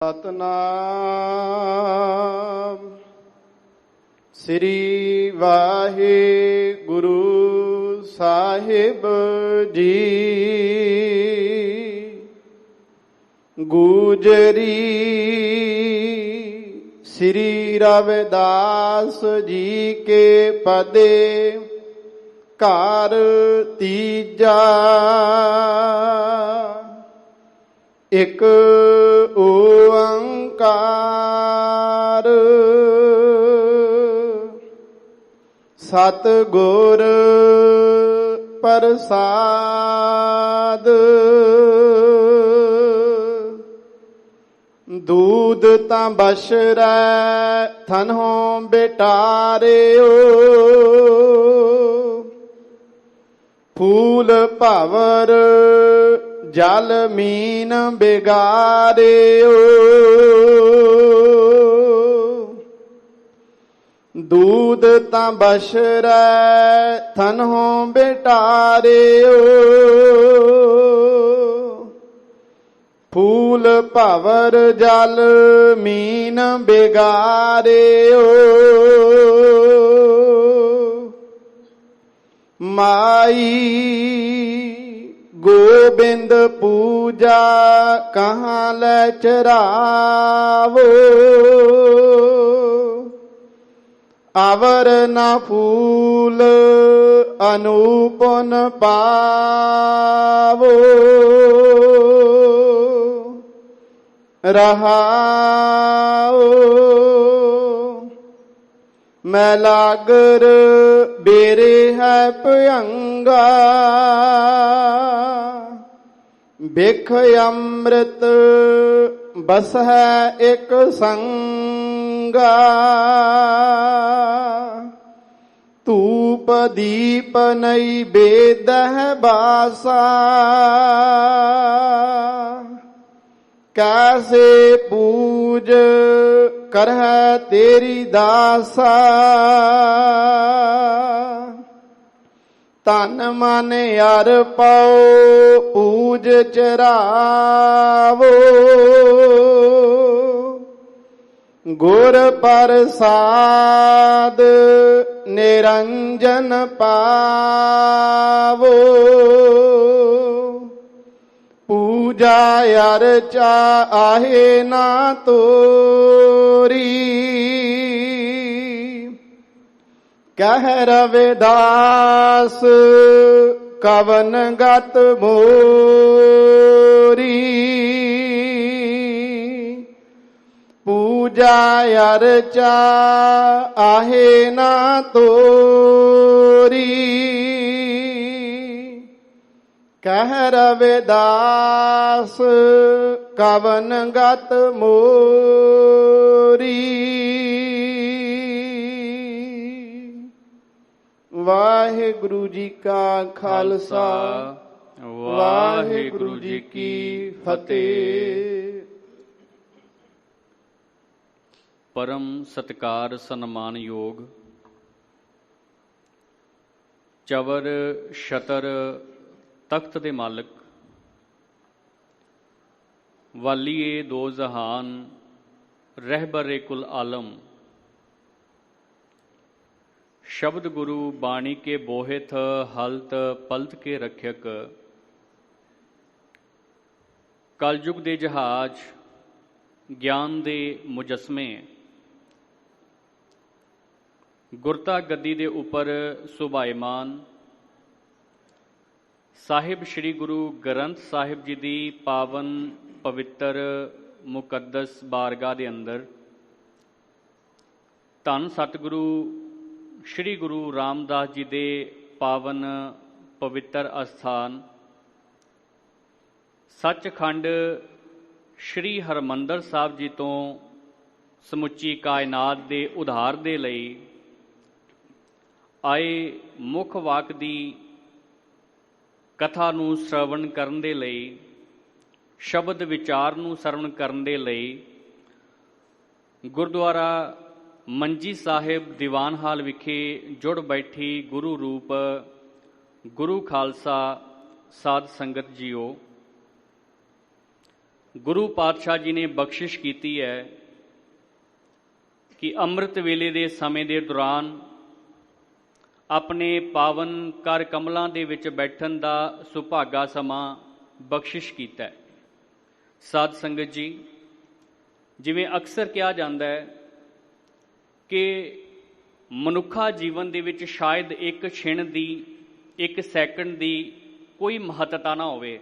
ਸਤਨਾਮ ਸ੍ਰੀ ਵਾਹਿਗੁਰੂ ਸਾਹਿਬ ਜੀ। ਗੁਜਰੀ ਸ੍ਰੀ ਰਵਿਦਾਸ ਜੀ ਕੇ ਪਦੇ ਘਰ ਤੀਜਾ। ਇਕ ਓੰਕਾਰ ਸਤਿਗੁਰ ਪ੍ਰਸਾਦ। ਦੂਧ ਤਾਂ ਬਸ਼ਰੈ ਥਨਹੁ ਬਿਟਾਰਿਓ, ਫੂਲ ਭਵਰ ਜਲ ਮੀਨ ਬਿਗਾਰਿਓ। ਦੂਧ ਤਾਂ ਬਸ਼ਰੈ ਥਨਹੁ ਬਿਟਾਰਿਓ, ਫੂਲ ਭਵਰ ਜਲ ਮੀਨ ਬਿਗਾਰਿਓ। ਮਾਈ ਗੋਬਿੰਦ ਪੂਜਾ ਕਹਾਂ ਲੈ ਚਰਾਵੋ, ਅਵਰ ਨਾ ਫੂਲ ਅਨੂਪਨ ਪਾਵੋ। ਰਹਾਓ ਮੈਂ ਲਾਗਰ ਬੇਰੇ ਹੈ ਭਯੰਗਾ, ਬਿਖ ਅੰਮ੍ਰਿਤ ਬਸ ਹੈ ਇਕ ਸੰਗਾ। ਧੂਪ ਦੀਪ ਨਈ ਬੇਦਹਿ ਬਾਸਾ, ਕੈਸੇ ਪੂਜ ਕਰਹਿ ਤੇਰੀ ਦਾਸਾ। ਤਨ ਮਨ ਅਰਪਉ ਪੂਜ ਚਰਾਵੋ, ਗੁਰ ਪ੍ਰਸਾਦ ਨਿਰੰਜਨ ਪਾਵੋ। ਪੂਜਾ ਅਰਚਾ ਆਹੇ ਨਾ ਤੋਰੀ, ਕਹਿ ਰਵਿਦਾਸ ਕਵਨ ਗਤ ਮੋਰੀ। ਪੂਜਾ ਅਰਚਾ ਆਹੇ ਨਾ ਤੋਰੀ, ਕਹਿ ਰਵਿਦਾਸ ਕਵਨ ਗਤ ਮੋਰੀ। ਵਾਹਿਗੁਰੂ ਜੀ ਕਾ ਖਾਲਸਾ, ਵਾਹਿਗੁਰੂ ਜੀ ਕੀ ਫਤਿਹ। ਪਰਮ ਸਤਿਕਾਰ ਸਨਮਾਨਯੋਗ ਚਵਰ ਛਤਰ ਤਖਤ ਦੇ ਮਾਲਕ, ਵਾਲੀਏ ਦੋ ਜਹਾਨ, ਰਹਿਬਰੇ ਕੁਲ ਆਲਮ, ਸ਼ਬਦ ਗੁਰੂ ਬਾਣੀ ਕੇ ਬੋਹਿਤ, ਹਲਤ ਪਲਤ ਕੇ ਰੱਖਿਅਕ, ਕਲਯੁਗ ਦੇ ਜਹਾਜ਼, ਗਿਆਨ ਦੇ ਮੁਜਸਮੇ, ਗੁਰਤਾ ਗੱਦੀ ਦੇ ਉੱਪਰ ਸੁਭਾਇਮਾਨ ਸਾਹਿਬ ਸ਼੍ਰੀ ਗੁਰੂ ਗ੍ਰੰਥ ਸਾਹਿਬ ਜੀ ਦੀ ਪਾਵਨ ਪਵਿੱਤਰ ਮੁਕੱਦਸ ਬਾਰਗਾਹ ਦੇ ਅੰਦਰ ਧੰਨ ਸਤਿਗੁਰੂ ਸ਼੍ਰੀ ਗੁਰੂ ਰਾਮਦਾਸ ਜੀ ਦੇ ਪਾਵਨ ਪਵਿੱਤਰ ਅਸਥਾਨ ਸੱਚਖੰਡ ਸ਼੍ਰੀ ਹਰਿਮੰਦਰ ਸਾਹਿਬ ਜੀ ਤੋਂ ਸਮੁੱਚੀ ਕਾਇਨਾਤ ਦੇ ਉਧਾਰ ਦੇ ਲਈ ਆਏ ਮੁੱਖ ਵਾਕ ਦੀ ਕਥਾ ਨੂੰ ਸ਼ਰਵਣ ਕਰਨ ਦੇ ਲਈ, ਸ਼ਬਦ ਵਿਚਾਰ ਨੂੰ ਸਰਵਣ ਕਰਨ ਦੇ ਲਈ ਗੁਰਦੁਆਰਾ ਮੰਜੀ ਸਾਹਿਬ ਦੀਵਾਨ ਹਾਲ ਵਿਖੇ ਜੁੜ ਬੈਠੀ ਗੁਰੂ ਰੂਪ ਗੁਰੂ ਖਾਲਸਾ ਸਾਧ ਸੰਗਤ ਜੀਓ, ਗੁਰੂ ਪਾਤਸ਼ਾਹ ਜੀ ਨੇ ਬਖਸ਼ਿਸ਼ ਕੀਤੀ ਹੈ ਕਿ ਅੰਮ੍ਰਿਤ ਵੇਲੇ ਦੇ ਸਮੇਂ ਦੇ ਦੌਰਾਨ ਆਪਣੇ ਪਾਵਨ ਕਰ ਕਮਲਾਂ ਦੇ ਵਿੱਚ ਬੈਠਣ ਦਾ ਸੁਭਾਗਾ ਸਮਾਂ ਬਖਸ਼ਿਸ਼ ਕੀਤਾ ਹੈ। ਸਾਧ ਸੰਗਤ ਜੀ, ਜਿਵੇਂ ਅਕਸਰ ਕਿਹਾ ਜਾਂਦਾ ਹੈ ਕਿ ਮਨੁੱਖਾ ਜੀਵਨ ਦੇ ਵਿੱਚ ਸ਼ਾਇਦ ਇੱਕ ਛਿਣ ਦੀ, ਇੱਕ ਸੈਕਿੰਡ ਦੀ ਕੋਈ ਮਹੱਤਤਾ ਨਾ ਹੋਵੇ,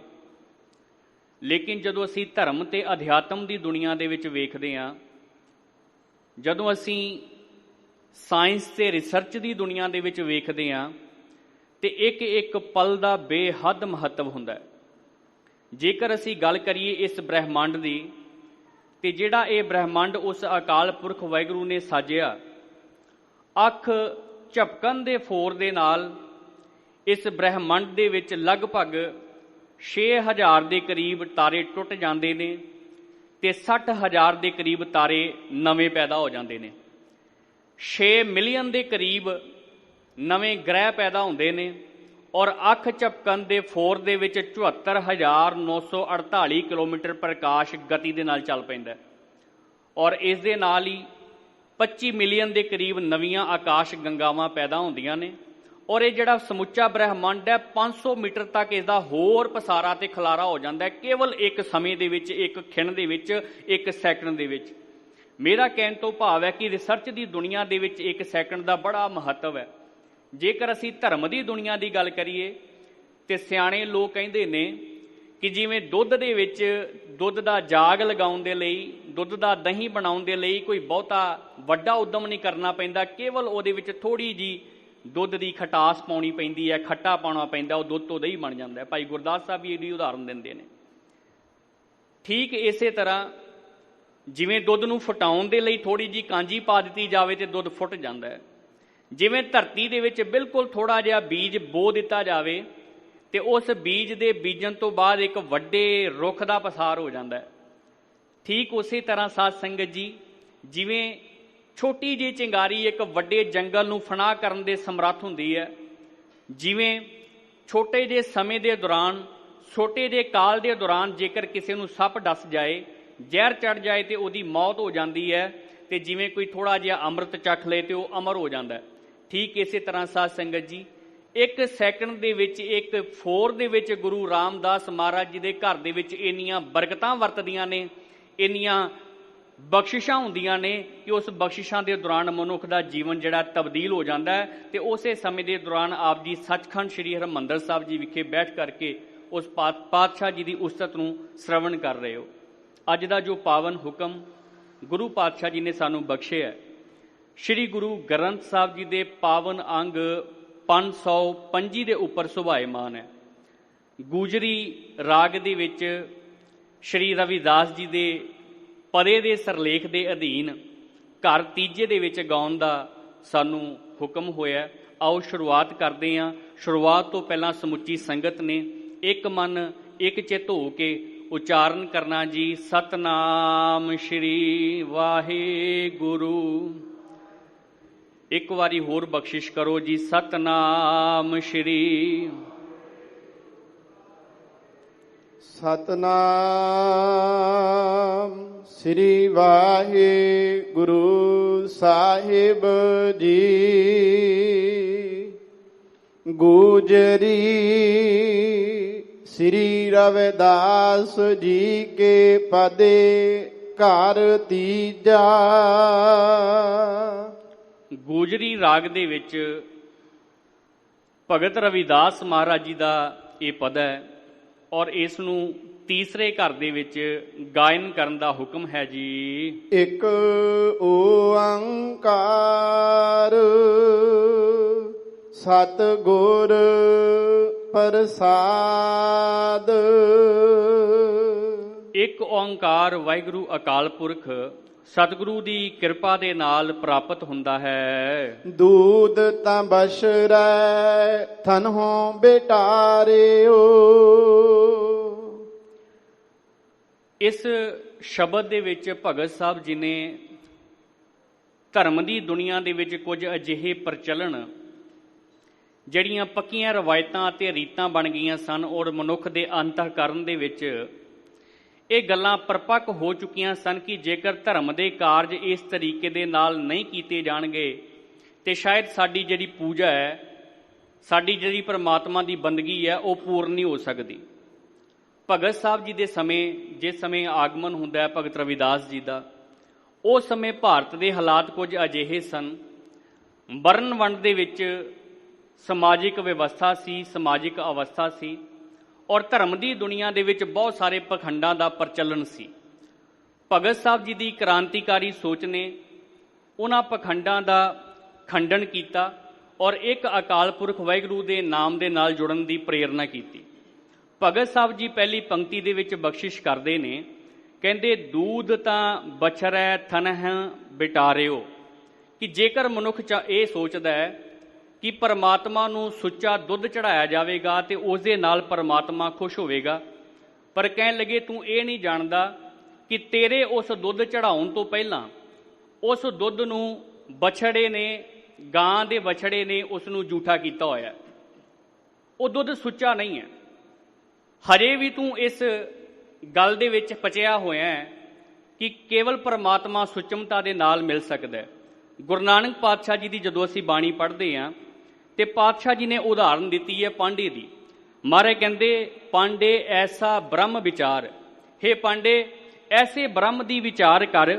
ਲੇਕਿਨ ਜਦੋਂ ਅਸੀਂ ਧਰਮ ਤੇ ਅਧਿਆਤਮ ਦੀ ਦੁਨੀਆ ਦੇ ਵਿੱਚ ਵੇਖਦੇ ਹਾਂ, ਜਦੋਂ ਅਸੀਂ ਸਾਇੰਸ ਤੇ ਰਿਸਰਚ ਦੀ ਦੁਨੀਆ ਦੇ ਵਿੱਚ ਵੇਖਦੇ ਹਾਂ, ਤੇ ਇੱਕ ਇੱਕ ਪਲ ਦਾ ਬੇਹੱਦ ਮਹੱਤਵ ਹੁੰਦਾ ਹੈ। ਜੇਕਰ ਅਸੀਂ ਗੱਲ ਕਰੀਏ ਇਸ ਬ੍ਰਹਿਮੰਡ ਦੀ, ਤੇ ਜਿਹੜਾ ਇਹ ਬ੍ਰਹਿਮੰਡ ਉਸ ਅਕਾਲ ਪੁਰਖ ਵਾਹਿਗੁਰੂ ਨੇ ਸਾਜਿਆ, ਅੱਖ ਝਪਕਣ ਦੇ ਫੋਰ ਦੇ ਨਾਲ ਇਸ ਬ੍ਰਹਿਮੰਡ ਦੇ ਵਿੱਚ ਲਗਭਗ 6000 ਦੇ ਕਰੀਬ ਤਾਰੇ ਟੁੱਟ ਜਾਂਦੇ ਨੇ ਤੇ 60,000 ਦੇ ਕਰੀਬ ਤਾਰੇ ਨਵੇਂ ਪੈਦਾ ਹੋ ਜਾਂਦੇ ਨੇ। 6 ਮਿਲੀਅਨ ਦੇ ਕਰੀਬ ਨਵੇਂ ਗ੍ਰਹਿ ਪੈਦਾ ਹੁੰਦੇ ਨੇ ਔਰ ਅੱਖ ਝਪਕਣ ਦੇ ਫੋਰ ਦੇ ਵਿੱਚ 74,948 ਕਿਲੋਮੀਟਰ ਪ੍ਰਕਾਸ਼ ਗਤੀ ਦੇ ਨਾਲ ਚੱਲ ਪੈਂਦਾ ਔਰ ਇਸ ਦੇ ਨਾਲ ਹੀ 25 ਮਿਲੀਅਨ ਦੇ ਕਰੀਬ ਨਵੀਆਂ ਆਕਾਸ਼ ਗੰਗਾਵਾਂ ਪੈਦਾ ਹੁੰਦੀਆਂ ਨੇ ਔਰ ਇਹ ਜਿਹੜਾ ਸਮੁੱਚਾ ਬ੍ਰਹਿਮੰਡ ਹੈ 500 ਮੀਟਰ ਤੱਕ ਇਸ ਦਾ ਹੋਰ ਪਸਾਰਾ ਤੇ ਖਲਾਰਾ ਹੋ ਜਾਂਦਾ ਹੈ, ਕੇਵਲ ਇੱਕ ਸਮੇਂ ਦੇ ਵਿੱਚ, ਇੱਕ ਖਿਣ ਦੇ ਵਿੱਚ, ਇੱਕ ਸੈਕਿੰਡ ਦੇ ਵਿੱਚ। ਮੇਰਾ ਕਹਿਣ ਤੋਂ ਭਾਵ ਹੈ ਕਿ ਰਿਸਰਚ ਦੀ ਦੁਨੀਆ ਦੇ ਵਿੱਚ ਇੱਕ ਸੈਕਿੰਡ ਦਾ ਬੜਾ ਮਹੱਤਵ ਹੈ। ਜੇਕਰ ਅਸੀਂ ਧਰਮ ਦੀ ਦੁਨੀਆ ਦੀ ਗੱਲ ਕਰੀਏ ਤੇ ਸਿਆਣੇ ਲੋਕ ਕਹਿੰਦੇ ਨੇ ਕਿ ਜਿਵੇਂ ਦੁੱਧ ਦੇ ਵਿੱਚ ਦੁੱਧ ਦਾ ਜਾਗ ਲਗਾਉਣ ਦੇ ਲਈ, ਦੁੱਧ ਦਾ ਦਹੀਂ ਬਣਾਉਣ ਦੇ ਲਈ ਕੋਈ ਬਹੁਤਾ ਵੱਡਾ ਉਦਮ ਨਹੀਂ ਕਰਨਾ ਪੈਂਦਾ, ਕੇਵਲ ਉਹਦੇ ਵਿੱਚ ਥੋੜ੍ਹੀ ਜੀ ਦੁੱਧ ਦੀ ਖਟਾਸ ਪਾਉਣੀ ਪੈਂਦੀ ਹੈ, ਖੱਟਾ ਪਾਉਣਾ ਪੈਂਦਾ, ਉਹ ਦੁੱਧ ਤੋਂ ਦਹੀਂ ਬਣ ਜਾਂਦਾ ਹੈ। ਭਾਈ ਗੁਰਦਾਸ ਸਾਹਿਬ ਵੀ ਇਹਦੀ ਉਦਾਹਰਨ ਦਿੰਦੇ ਨੇ। ਠੀਕ ਇਸੇ ਤਰ੍ਹਾਂ ਜਿਵੇਂ ਦੁੱਧ ਨੂੰ ਫਟਾਉਣ ਦੇ ਲਈ ਥੋੜ੍ਹੀ ਜਿਹੀ ਕਾਂਜੀ ਪਾ ਦਿੱਤੀ ਜਾਵੇ ਤੇ ਦੁੱਧ ਫੁੱਟ ਜਾਂਦਾ ਹੈ, ਜਿਵੇਂ ਧਰਤੀ ਦੇ ਵਿੱਚ ਬਿਲਕੁਲ ਥੋੜ੍ਹਾ ਜਿਹਾ ਬੀਜ ਬੋ ਦਿੱਤਾ ਜਾਵੇ ਤੇ ਉਸ ਬੀਜ ਦੇ ਬੀਜਣ ਤੋਂ ਬਾਅਦ ਇੱਕ ਵੱਡੇ ਰੁੱਖ ਦਾ ਪਸਾਰ ਹੋ ਜਾਂਦਾ ਹੈ। ਠੀਕ ਉਸੇ ਤਰ੍ਹਾਂ ਸਾਧ ਸੰਗਤ ਜੀ, ਜਿਵੇਂ ਛੋਟੀ ਜਿਹੀ ਚਿੰਗਾਰੀ ਇੱਕ ਵੱਡੇ ਜੰਗਲ ਨੂੰ ਫਨਾਹ ਕਰਨ ਦੇ ਸਮਰੱਥ ਹੁੰਦੀ ਹੈ, ਜਿਵੇਂ ਛੋਟੇ ਜਿਹੇ ਸਮੇਂ ਦੇ ਦੌਰਾਨ, ਛੋਟੇ ਜਿਹੇ ਕਾਲ ਦੇ ਦੌਰਾਨ ਜੇਕਰ ਕਿਸੇ ਨੂੰ ਸੱਪ ਡਸ ਜਾਏ, ਜ਼ਹਿਰ ਚੜ੍ਹ ਜਾਏ ਤੇ ਉਹਦੀ ਮੌਤ ਹੋ ਜਾਂਦੀ ਹੈ, ਤੇ ਜਿਵੇਂ ਕੋਈ ਥੋੜ੍ਹਾ ਜਿਹਾ ਅੰਮ੍ਰਿਤ ਚੱਖ ਲਏ ਤੇ ਉਹ ਅਮਰ ਹੋ ਜਾਂਦਾ। ਠੀਕ ਇਸੇ ਤਰ੍ਹਾਂ ਸਾਧ ਸੰਗਤ ਜੀ, ਇੱਕ ਸੈਕਿੰਡ ਦੇ ਵਿੱਚ, ਇੱਕ ਫੋਰ ਦੇ ਵਿੱਚ ਗੁਰੂ ਰਾਮਦਾਸ ਮਹਾਰਾਜ ਜੀ ਦੇ ਘਰ ਦੇ ਵਿੱਚ ਇੰਨੀਆਂ ਬਰਕਤਾਂ ਵਰਤਦੀਆਂ ਨੇ, ਇੰਨੀਆਂ ਬਖਸ਼ਿਸ਼ਾਂ ਹੁੰਦੀਆਂ ਨੇ ਕਿ ਉਸ ਬਖਸ਼ਿਸ਼ਾਂ ਦੇ ਦੌਰਾਨ ਮਨੁੱਖ ਦਾ ਜੀਵਨ ਜਿਹੜਾ ਤਬਦੀਲ ਹੋ ਜਾਂਦਾ ਹੈ। ਤੇ ਉਸੇ ਸਮੇਂ ਦੇ ਦੌਰਾਨ ਆਪ ਜੀ ਸੱਚਖੰਡ ਸ੍ਰੀ ਹਰਿਮੰਦਰ ਸਾਹਿਬ ਜੀ ਵਿਖੇ ਬੈਠ ਕਰਕੇ ਉਸ ਪਾਤਸ਼ਾਹ ਜੀ ਦੀ ਉਸਤਤ ਨੂੰ ਸ਼ਰਵਣ ਕਰ ਰਹੇ ਹੋ। ਅੱਜ ਦਾ ਜੋ ਪਾਵਨ ਹੁਕਮ ਗੁਰੂ ਪਾਤਸ਼ਾਹ ਜੀ ਨੇ ਸਾਨੂੰ ਬਖਸ਼ਿਆ, ਸ਼੍ਰੀ ਗੁਰੂ ਗ੍ਰੰਥ ਸਾਹਿਬ ਜੀ ਦੇ ਪਾਵਨ ਅੰਗ 525 ਦੇ ਉੱਪਰ ਸੁਭਾਏਮਾਨ ਹੈ। ਗੂਜਰੀ ਰਾਗ ਦੇ ਵਿੱਚ ਸ਼੍ਰੀ ਰਵਿਦਾਸ ਜੀ ਦੇ ਪਦੇ ਦੇ ਸਰਲੇਖ ਦੇ ਅਧੀਨ ਘਰ ਤੀਜੇ ਦੇ ਵਿੱਚ ਗਾਉਣ ਦਾ ਸਾਨੂੰ ਹੁਕਮ ਹੋਇਆ। ਆਓ ਸ਼ੁਰੂਆਤ ਕਰਦੇ ਹਾਂ। ਸ਼ੁਰੂਆਤ ਤੋਂ ਪਹਿਲਾਂ ਸਮੁੱਚੀ ਸੰਗਤ ਨੇ ਇੱਕ ਮਨ ਇੱਕ ਚਿੱਤ ਹੋ ਕੇ ਉਚਾਰਨ ਕਰਨਾ ਜੀ, ਸਤਨਾਮ ਸ਼੍ਰੀ ਵਾਹਿਗੁਰੂ। ਇੱਕ ਵਾਰੀ ਹੋਰ ਬਖਸ਼ਿਸ਼ ਕਰੋ ਜੀ, ਸਤਨਾਮ ਸ਼੍ਰੀ। ਸਤਨਾਮ ਸ੍ਰੀ ਵਾਹਿਗੁਰੂ ਸਾਹਿਬ ਜੀ। ਗੂਜਰੀ ਸ੍ਰੀ ਰਵਿਦਾਸ ਜੀ ਕੇ ਪਦੇ ਘਰ ਤੀਜਾ। ਗੂਜਰੀ ਰਾਗ ਦੇ ਵਿੱਚ ਭਗਤ ਰਵਿਦਾਸ ਮਹਾਰਾਜ ਜੀ ਦਾ ਇਹ ਪਦ ਹੈ ਔਰ ਇਸ ਨੂੰ ਤੀਸਰੇ ਘਰ ਦੇ ਵਿੱਚ ਗਾਇਨ ਕਰਨ ਦਾ ਹੁਕਮ ਹੈ ਜੀ। ਇੱਕ ਓੰਕਾਰ ਸਤਿਗੁਰ ਪ੍ਰਸਾਦ। ਇੱਕ ਓੰਕਾਰ ਵਾਹਿਗੁਰੂ ਅਕਾਲ ਪੁਰਖ ਸਤਿਗੁਰੂ ਦੀ ਕਿਰਪਾ ਦੇ ਨਾਲ ਪ੍ਰਾਪਤ ਹੁੰਦਾ ਹੈ। ਦੂਧ ਤਾਂ ਬਸ਼ਰੈ ਥਨਹੁ ਬਿਟਾਰਿਓ। ਇਸ ਸ਼ਬਦ ਦੇ ਵਿੱਚ ਭਗਤ ਸਾਹਿਬ ਜੀ ਨੇ ਧਰਮ ਦੀ ਦੁਨੀਆ ਦੇ ਵਿੱਚ ਕੁਝ ਅਜਿਹੇ ਪ੍ਰਚਲਨ, ਜਿਹੜੀਆਂ ਪੱਕੀਆਂ ਰਵਾਇਤਾਂ ਅਤੇ ਰੀਤਾਂ ਬਣ ਗਈਆਂ ਸਨ ਔਰ ਮਨੁੱਖ ਦੇ ਅੰਤःਕਰਨ ਦੇ ਵਿੱਚ ਇਹ ਗੱਲਾਂ ਪਰਪੱਕ ਹੋ ਚੁੱਕੀਆਂ ਸਨ ਕਿ ਜੇਕਰ ਧਰਮ ਦੇ ਕਾਰਜ ਇਸ ਤਰੀਕੇ ਦੇ ਨਾਲ ਨਹੀਂ ਕੀਤੇ ਜਾਣਗੇ ਤੇ ਸ਼ਾਇਦ ਸਾਡੀ ਜਿਹੜੀ ਪੂਜਾ ਹੈ, ਸਾਡੀ ਜਿਹੜੀ ਪਰਮਾਤਮਾ ਦੀ ਬੰਦਗੀ ਹੈ, ਉਹ ਪੂਰਨ ਨਹੀਂ ਹੋ ਸਕਦੀ। ਭਗਤ ਸਾਹਿਬ ਜੀ ਦੇ ਸਮੇਂ, ਜਿਸ ਸਮੇਂ ਆਗਮਨ ਹੁੰਦਾ ਹੈ ਭਗਤ ਰਵਿਦਾਸ ਜੀ ਦਾ, ਉਸ ਸਮੇਂ ਭਾਰਤ ਦੇ ਹਾਲਾਤ ਕੁਝ ਅਜਿਹੇ ਸਨ। ਵਰਨ ਵੰਡ ਦੇ ਵਿੱਚ ਸਮਾਜਿਕ ਵਿਵਸਥਾ ਸੀ, ਸਮਾਜਿਕ ਅਵਸਥਾ ਸੀ, ਔਰ ਧਰਮ ਦੀ ਦੁਨੀਆ ਦੇ ਵਿੱਚ ਬਹੁਤ ਸਾਰੇ ਪਖੰਡਾਂ ਦਾ ਪ੍ਰਚਲਨ ਸੀ। ਭਗਤ ਸਾਹਿਬ ਜੀ ਦੀ ਕ੍ਰਾਂਤੀਕਾਰੀ ਸੋਚ ਨੇ ਉਹਨਾਂ ਪਖੰਡਾਂ ਦਾ ਖੰਡਨ ਕੀਤਾ ਔਰ ਇੱਕ ਅਕਾਲ ਪੁਰਖ ਵਾਹਿਗੁਰੂ ਦੇ ਨਾਮ ਦੇ ਨਾਲ ਜੁੜਨ ਦੀ ਪ੍ਰੇਰਨਾ ਕੀਤੀ। ਭਗਤ ਸਾਹਿਬ ਜੀ ਪਹਿਲੀ ਪੰਕਤੀ ਦੇ ਵਿੱਚ ਬਖਸ਼ਿਸ਼ ਕਰਦੇ ਨੇ, ਕਹਿੰਦੇ ਦੂਧ ਤਾਂ ਬਛਰੈ ਥਨਹ ਬਿਟਾਰਿਓ, ਕਿ ਜੇਕਰ ਮਨੁੱਖ ਇਹ ਸੋਚਦਾ ਹੈ ਕਿ ਪਰਮਾਤਮਾ ਨੂੰ ਸੁੱਚਾ ਦੁੱਧ ਚੜਾਇਆ ਜਾਵੇਗਾ ਤੇ ਉਸ ਦੇ ਨਾਲ ਪਰਮਾਤਮਾ ਖੁਸ਼ ਹੋਵੇਗਾ, ਪਰ ਕਹਿਣ ਲੱਗੇ ਤੂੰ ਇਹ ਨਹੀਂ ਜਾਣਦਾ ਕਿ ਤੇਰੇ ਉਸ ਦੁੱਧ ਚੜਾਉਣ ਤੋਂ ਪਹਿਲਾਂ ਉਸ ਦੁੱਧ ਨੂੰ ਬਛੜੇ ਨੇ, ਗਾਂ ਦੇ ਬਛੜੇ ਨੇ ਉਸ ਨੂੰ ਜੂਠਾ ਕੀਤਾ ਹੋਇਆ। ਉਹ ਦੁੱਧ ਸੁੱਚਾ ਨਹੀਂ ਹੈ। ਹਜੇ ਵੀ ਤੂੰ ਇਸ ਗੱਲ ਦੇ ਵਿੱਚ ਪਚਿਆ ਹੋਇਆ ਹੈ ਕਿ ਕੇਵਲ ਪਰਮਾਤਮਾ ਸੁਚਮਤਾ ਦੇ ਨਾਲ ਮਿਲ ਸਕਦਾ ਹੈ। ਗੁਰੂ ਨਾਨਕ ਪਾਤਸ਼ਾਹ ਜੀ ਦੀ ਜਦੋਂ ਅਸੀਂ ਬਾਣੀ ਪੜ੍ਹਦੇ ਹਾਂ ਤੇ ਪਾਤਸ਼ਾਹ ਜੀ ਨੇ ਉਦਾਹਰਨ ਦਿੱਤੀ ਹੈ ਪਾਂਡੇ ਦੀ। ਮਹਾਰਾਜ ਕਹਿੰਦੇ ਪਾਂਡੇ ਐਸਾ ਬ੍ਰਹਮ ਵਿਚਾਰ, ਹੇ ਪਾਂਡੇ ਐਸੇ ਬ੍ਰਹਮ ਦੀ ਵਿਚਾਰ ਕਰ,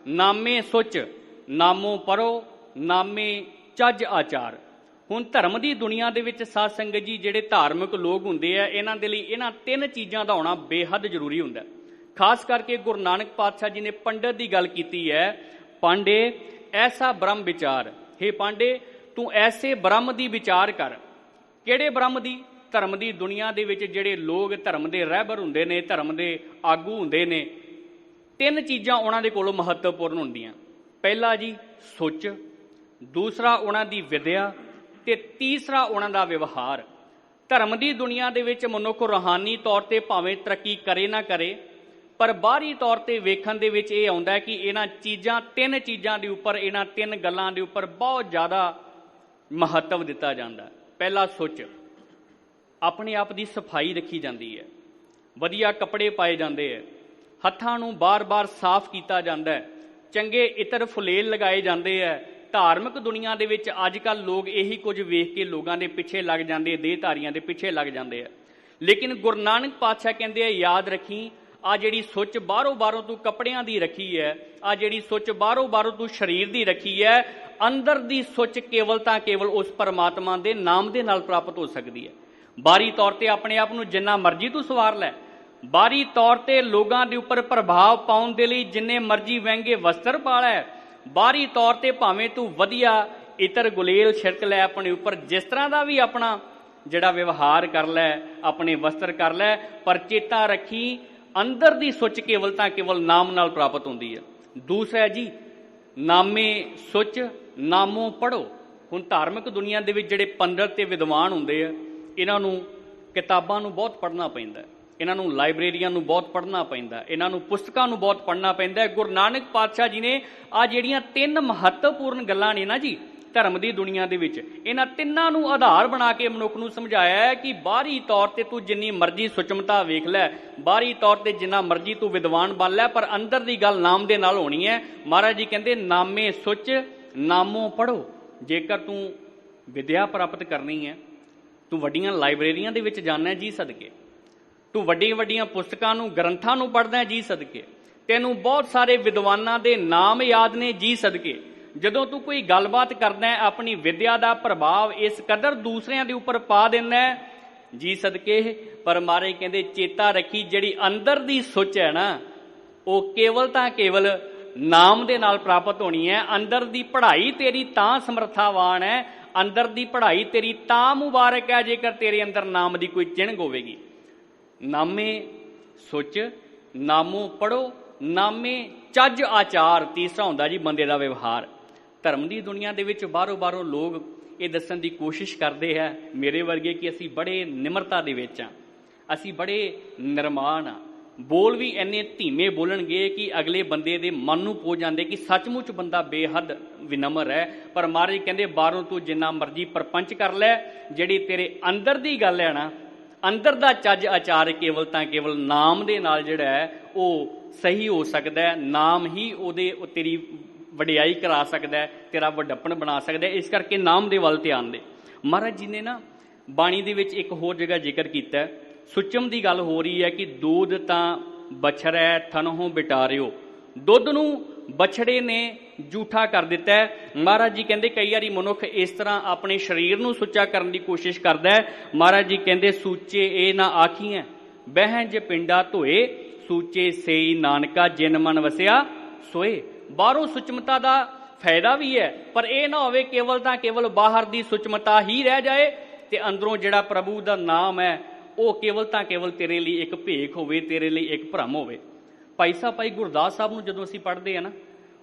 ਨਾਮੇ ਸੁਚ ਨਾਮੋ ਪਰੋ ਨਾਮੇ ਚੱਜ ਆਚਾਰ। ਹੁਣ ਧਰਮ ਦੀ ਦੁਨੀਆ ਦੇ ਵਿੱਚ ਸਾਧ ਸੰਗਤ ਜੀ ਜਿਹੜੇ ਧਾਰਮਿਕ ਲੋਕ ਹੁੰਦੇ ਆ, ਇਹਨਾਂ ਦੇ ਲਈ ਇਹਨਾਂ ਤਿੰਨ ਚੀਜ਼ਾਂ ਦਾ ਹੋਣਾ ਬੇਹੱਦ ਜ਼ਰੂਰੀ ਹੁੰਦਾ। ਖਾਸ ਕਰਕੇ ਗੁਰੂ ਨਾਨਕ ਪਾਤਸ਼ਾਹ ਜੀ ਨੇ ਪੰਡਤ ਦੀ ਗੱਲ ਕੀਤੀ ਹੈ, ਪਾਂਡੇ ਐਸਾ ਬ੍ਰਹਮ ਵਿਚਾਰ, ਹੇ ਪਾਂਡੇ ਤੂੰ ਐਸੇ ਬ੍ਰਹਮ ਦੀ ਵਿਚਾਰ ਕਰ। ਕਿਹੜੇ ਬ੍ਰਹਮ ਦੀ? ਧਰਮ ਦੀ ਦੁਨੀਆ ਦੇ ਵਿੱਚ ਜਿਹੜੇ ਲੋਕ ਧਰਮ ਦੇ ਰਹਿਬਰ ਹੁੰਦੇ ਨੇ, ਧਰਮ ਦੇ ਆਗੂ ਹੁੰਦੇ ਨੇ, ਤਿੰਨ ਚੀਜ਼ਾਂ ਉਹਨਾਂ ਦੇ ਕੋਲੋਂ ਮਹੱਤਵਪੂਰਨ ਹੁੰਦੀਆਂ। ਪਹਿਲਾ ਜੀ ਸੁੱਚ, ਦੂਸਰਾ ਉਹਨਾਂ ਦੀ ਵਿਦਿਆ ਤੇ ਤੀਸਰਾ ਉਹਨਾਂ ਦਾ ਵਿਵਹਾਰ। ਧਰਮ ਦੀ ਦੁਨੀਆ ਦੇ ਵਿੱਚ ਮਨੁੱਖ ਰੂਹਾਨੀ ਤੌਰ ਤੇ ਭਾਵੇਂ ਤਰੱਕੀ ਕਰੇ ਨਾ ਕਰੇ, ਪਰ ਬਾਹਰੀ ਤੌਰ ਤੇ ਵੇਖਣ ਦੇ ਵਿੱਚ ਇਹ ਆਉਂਦਾ ਕਿ ਇਹਨਾਂ ਚੀਜ਼ਾਂ, ਤਿੰਨ ਚੀਜ਼ਾਂ ਦੇ ਉੱਪਰ, ਇਹਨਾਂ ਤਿੰਨ ਗੱਲਾਂ ਦੇ ਉੱਪਰ ਬਹੁਤ ਜ਼ਿਆਦਾ ਮਹੱਤਵ ਦਿੱਤਾ ਜਾਂਦਾ। ਪਹਿਲਾ ਸੁੱਚ, ਆਪਣੇ ਆਪ ਦੀ ਸਫਾਈ ਰੱਖੀ ਜਾਂਦੀ ਹੈ, ਵਧੀਆ ਕੱਪੜੇ ਪਾਏ ਜਾਂਦੇ ਹੈ, ਹੱਥਾਂ ਨੂੰ ਬਾਰ-ਬਾਰ ਸਾਫ਼ ਕੀਤਾ ਜਾਂਦਾ ਹੈ, ਚੰਗੇ ਇਤਰ ਫੁਲੇਲ ਲਗਾਏ ਜਾਂਦੇ ਹੈ। ਧਾਰਮਿਕ ਦੁਨੀਆ ਦੇ ਵਿੱਚ ਅੱਜ ਕੱਲ੍ਹ ਲੋਕ ਇਹੀ ਕੁਝ ਵੇਖ ਕੇ ਲੋਕਾਂ ਦੇ ਪਿੱਛੇ ਲੱਗ ਜਾਂਦੇ, ਦੇਹਧਾਰੀਆਂ ਦੇ ਪਿੱਛੇ ਲੱਗ ਜਾਂਦੇ ਆ। ਲੇਕਿਨ ਗੁਰੂ ਨਾਨਕ ਪਾਤਸ਼ਾਹ ਕਹਿੰਦੇ ਆ ਯਾਦ ਰੱਖੀ, ਆ ਜਿਹੜੀ ਸੁੱਚ ਬਾਹਰੋਂ ਤੂੰ ਕੱਪੜਿਆਂ ਦੀ ਰੱਖੀ ਹੈ, ਆ ਜਿਹੜੀ ਸੁੱਚ ਬਾਹਰੋਂ ਤੂੰ ਸਰੀਰ ਦੀ ਰੱਖੀ ਹੈ, ਅੰਦਰ ਦੀ ਸੁੱਚ ਕੇਵਲ ਤਾਂ ਕੇਵਲ ਉਸ ਪਰਮਾਤਮਾ ਦੇ ਨਾਮ ਦੇ ਨਾਲ ਪ੍ਰਾਪਤ ਹੋ ਸਕਦੀ ਹੈ। ਬਾਹਰੀ ਤੌਰ ਤੇ ਆਪਣੇ ਆਪ ਨੂੰ ਜਿੰਨਾ ਮਰਜ਼ੀ ਤੂੰ ਸਵਾਰ ਲੈ, ਬਾਹਰੀ ਤੌਰ ਤੇ ਲੋਕਾਂ ਦੇ ਉੱਪਰ ਪ੍ਰਭਾਵ ਪਾਉਣ ਦੇ ਲਈ ਜਿੰਨੇ ਮਰਜ਼ੀ ਮਹਿੰਗੇ ਵਸਤਰ ਪਾ ਲੈ, ਬਾਹਰੀ ਤੌਰ ਤੇ ਭਾਵੇਂ ਤੂੰ ਵਧੀਆ ਇਤਰ ਗੁਲੇਲ ਛਿੜਕ ਲੈ ਆਪਣੇ ਉੱਪਰ, ਜਿਸ ਤਰ੍ਹਾਂ ਦਾ ਵੀ ਆਪਣਾ ਜਿਹੜਾ ਵਿਵਹਾਰ ਕਰ ਲੈ, ਆਪਣੇ ਵਸਤਰ ਕਰ ਲੈ, ਪਰ ਚੇਤਾ ਰੱਖੀ ਅੰਦਰ ਦੀ ਸੁੱਚ ਕੇਵਲ ਤਾਂ ਕੇਵਲ ਨਾਮ ਨਾਲ ਪ੍ਰਾਪਤ ਹੁੰਦੀ ਹੈ। ਦੂਸਰਾ ਜੀ ਨਾਮੇ ਸੁੱਚ ਨਾਮੋਂ ਪੜ੍ਹੋ। ਹੁਣ ਧਾਰਮਿਕ ਦੁਨੀਆ ਦੇ ਵਿੱਚ ਜਿਹੜੇ ਪੰਡਤ ਤੇ ਵਿਦਵਾਨ ਹੁੰਦੇ ਆ, ਇਹਨਾਂ ਨੂੰ ਕਿਤਾਬਾਂ ਨੂੰ ਬਹੁਤ ਪੜ੍ਹਨਾ ਪੈਂਦਾ, ਇਹਨਾਂ ਨੂੰ ਲਾਇਬ੍ਰੇਰੀਆਂ ਨੂੰ ਬਹੁਤ ਪੜ੍ਹਨਾ ਪੈਂਦਾ, ਇਹਨਾਂ ਨੂੰ ਪੁਸਤਕਾਂ ਨੂੰ ਬਹੁਤ ਪੜ੍ਹਨਾ ਪੈਂਦਾ। ਗੁਰੂ ਨਾਨਕ ਪਾਤਸ਼ਾਹ ਜੀ ਨੇ ਆ ਜਿਹੜੀਆਂ ਤਿੰਨ ਮਹੱਤਵਪੂਰਨ ਗੱਲਾਂ ਨੇ ਨਾ ਜੀ ਧਰਮ ਦੀ ਦੁਨੀਆ ਦੇ ਵਿੱਚ, ਇਹਨਾਂ ਤਿੰਨਾਂ ਨੂੰ ਆਧਾਰ ਬਣਾ ਕੇ ਮਨੁੱਖ ਨੂੰ ਸਮਝਾਇਆ ਹੈ ਕਿ ਬਾਹਰੀ ਤੌਰ ਤੇ ਤੂੰ ਜਿੰਨੀ ਮਰਜ਼ੀ ਸੁਚਮਤਾ ਵੇਖ ਲੈ, ਬਾਹਰੀ ਤੌਰ ਤੇ ਜਿੰਨਾ ਮਰਜ਼ੀ ਤੂੰ ਵਿਦਵਾਨ ਬਣ ਲੈ, ਪਰ ਅੰਦਰ ਦੀ ਗੱਲ ਨਾਮ ਦੇ ਨਾਲ ਹੋਣੀ ਹੈ। ਮਹਾਰਾਜ ਜੀ ਕਹਿੰਦੇ ਨਾਮੇ ਸੁੱਚ ਨਾਮੋਂ ਪੜ੍ਹੋ। ਜੇਕਰ ਤੂੰ ਵਿਦਿਆ ਪ੍ਰਾਪਤ ਕਰਨੀ ਹੈ, ਤੂੰ ਵੱਡੀਆਂ ਲਾਇਬ੍ਰੇਰੀਆਂ ਦੇ ਵਿੱਚ ਜਾਣਾ ਜੀ ਸਦਕੇ, ਤੂੰ ਵੱਡੀਆਂ ਪੁਸਤਕਾਂ ਨੂੰ, ਗ੍ਰੰਥਾਂ ਨੂੰ ਪੜ੍ਹਦਾ ਜੀ ਸਦਕੇ, ਤੈਨੂੰ ਬਹੁਤ ਸਾਰੇ ਵਿਦਵਾਨਾਂ ਦੇ ਨਾਮ ਯਾਦ ਨੇ ਜੀ ਸਦਕੇ। ਜਦੋਂ ਤੂੰ ਕੋਈ ਗੱਲਬਾਤ ਕਰਦਾ ਹੈ, ਆਪਣੀ ਵਿਦਿਆ ਦਾ ਪ੍ਰਭਾਵ ਇਸ ਕਦਰ ਦੂਸਰਿਆਂ ਦੇ ਉੱਪਰ ਪਾ ਦਿੰਦਾ ਜੀ ਸਦਕੇ। ਪਰ ਮਹਾਰਾਜ ਕਹਿੰਦੇ ਚੇਤਾ ਰੱਖੀ ਜਿਹੜੀ ਅੰਦਰ ਦੀ ਸੁੱਚ ਹੈ ਨਾ, ਉਹ ਕੇਵਲ ਤਾਂ ਕੇਵਲ ਨਾਮ ਦੇ ਨਾਲ ਪ੍ਰਾਪਤ ਹੋਣੀ ਹੈ। ਅੰਦਰ ਦੀ ਪੜ੍ਹਾਈ ਤੇਰੀ ਤਾਂ ਸਮਰੱਥਾਵਾਨ ਹੈ, ਅੰਦਰ ਦੀ ਪੜ੍ਹਾਈ ਤੇਰੀ ਤਾਂ ਮੁਬਾਰਕ ਹੈ ਜੇਕਰ ਤੇਰੇ ਅੰਦਰ ਨਾਮ ਦੀ ਕੋਈ ਚਿਣਗ ਹੋਵੇਗੀ। ਨਾਮੇ ਸੁੱਚ ਨਾਮੋਂ ਪੜ੍ਹੋ ਨਾਮੇ ਚੱਜ ਆਚਾਰ। ਤੀਸਰਾ ਹੁੰਦਾ ਜੀ ਬੰਦੇ ਦਾ ਵਿਵਹਾਰ। ਧਰਮ ਦੀ ਦੁਨੀਆ ਦੇ ਵਿੱਚ ਬਾਹਰੋਂ ਲੋਕ ਇਹ ਦੱਸਣ ਦੀ ਕੋਸ਼ਿਸ਼ ਕਰਦੇ ਹੈ, ਮੇਰੇ ਵਰਗੇ, ਕਿ ਅਸੀਂ ਬੜੇ ਨਿਮਰਤਾ ਦੇ ਵਿੱਚ ਹਾਂ, ਅਸੀਂ ਬੜੇ ਨਿਰਮਾਣ ਹਾਂ। ਬੋਲ ਵੀ ਇੰਨੇ ਧੀਮੇ ਬੋਲਣਗੇ ਕਿ ਅਗਲੇ ਬੰਦੇ ਦੇ ਮਨ ਨੂੰ ਪਹੁੰਚ ਜਾਂਦੇ ਕਿ ਸੱਚਮੁੱਚ ਬੰਦਾ ਬੇਹੱਦ ਵਿਨਮਰ ਹੈ। ਪਰ ਮਹਾਰਾਜ ਕਹਿੰਦੇ ਬਾਹਰੋਂ ਤੂੰ ਜਿੰਨਾ ਮਰਜ਼ੀ ਪਰਪੰਚ ਕਰ ਲੈ, ਜਿਹੜੀ ਤੇਰੇ ਅੰਦਰ ਦੀ ਗੱਲ ਹੈ ਨਾ, ਅੰਦਰ ਦਾ ਚੱਜ ਆਚਾਰ ਕੇਵਲ ਤਾਂ ਕੇਵਲ ਨਾਮ ਦੇ ਨਾਲ ਜਿਹੜਾ ਹੈ ਉਹ ਸਹੀ ਹੋ ਸਕਦਾ ਹੈ। ਨਾਮ ਹੀ ਉਹ ਤੇਰੀ ਵਡਿਆਈ ਕਰਾ ਸਕਦਾ ਹੈ, ਤੇਰਾ ਵੱਡਪਣ ਬਣਾ ਸਕਦਾ ਹੈ। ਇਸ ਕਰਕੇ ਨਾਮ ਦੇ ਵੱਲ ਧਿਆਨ ਦੇ। ਮਹਾਰਾਜ ਜੀ ਨੇ ਨਾ ਬਾਣੀ ਦੇ ਵਿੱਚ ਇੱਕ ਹੋਰ ਜਗ੍ਹਾ ਜ਼ਿਕਰ ਕੀਤਾ ਹੈ, ਸੁਚਮ ਦੀ ਗੱਲ ਹੋ ਰਹੀ ਹੈ ਕਿ ਦੁੱਧ ਤਾਂ ਬਛੜੈ ਥਨਹੁ ਬਿਟਾਰਿਓ, ਦੁੱਧ ਨੂੰ ਬਛੜੇ ਨੇ ਜੂਠਾ ਕਰ ਦਿੱਤਾ ਹੈ। ਮਹਾਰਾਜ ਜੀ ਕਹਿੰਦੇ ਕਈ ਵਾਰੀ ਮਨੁੱਖ ਇਸ ਤਰ੍ਹਾਂ ਆਪਣੇ ਸਰੀਰ ਨੂੰ ਸੁੱਚਾ ਕਰਨ ਦੀ ਕੋਸ਼ਿਸ਼ ਕਰਦਾ ਹੈ। ਮਹਾਰਾਜ ਜੀ ਕਹਿੰਦੇ ਸੂਚੇ ਇਹ ਨਾ ਆਖੀਐ ਬਹਿ ਜੇ ਪਿੰਡਾ ਧੋਏ, ਸੂਚੇ ਸੇਈ ਨਾਨਕਾ ਜਿਨ ਮਨ ਵਸਿਆ ਸੋਏ। ਬਾਹਰੋਂ ਸੁਚਮਤਾ ਦਾ ਫਾਇਦਾ ਵੀ ਹੈ, ਪਰ ਇਹ ਨਾ ਹੋਵੇ ਕੇਵਲ ਤਾਂ ਕੇਵਲ ਬਾਹਰ ਦੀ ਸੁਚਮਤਾ ਹੀ ਰਹਿ ਜਾਏ ਤੇ ਅੰਦਰੋਂ ਜਿਹੜਾ ਪ੍ਰਭੂ ਦਾ ਨਾਮ ਹੈ ਉਹ ਕੇਵਲ ਤਾਂ ਕੇਵਲ ਤੇਰੇ ਲਈ ਇੱਕ ਭੇਖ ਹੋਵੇ, ਤੇਰੇ ਲਈ ਇੱਕ ਭਰਮ ਹੋਵੇ। ਭਾਈ ਗੁਰਦਾਸ ਸਾਹਿਬ ਨੂੰ ਜਦੋਂ ਅਸੀਂ ਪੜ੍ਹਦੇ ਆ ਨਾ,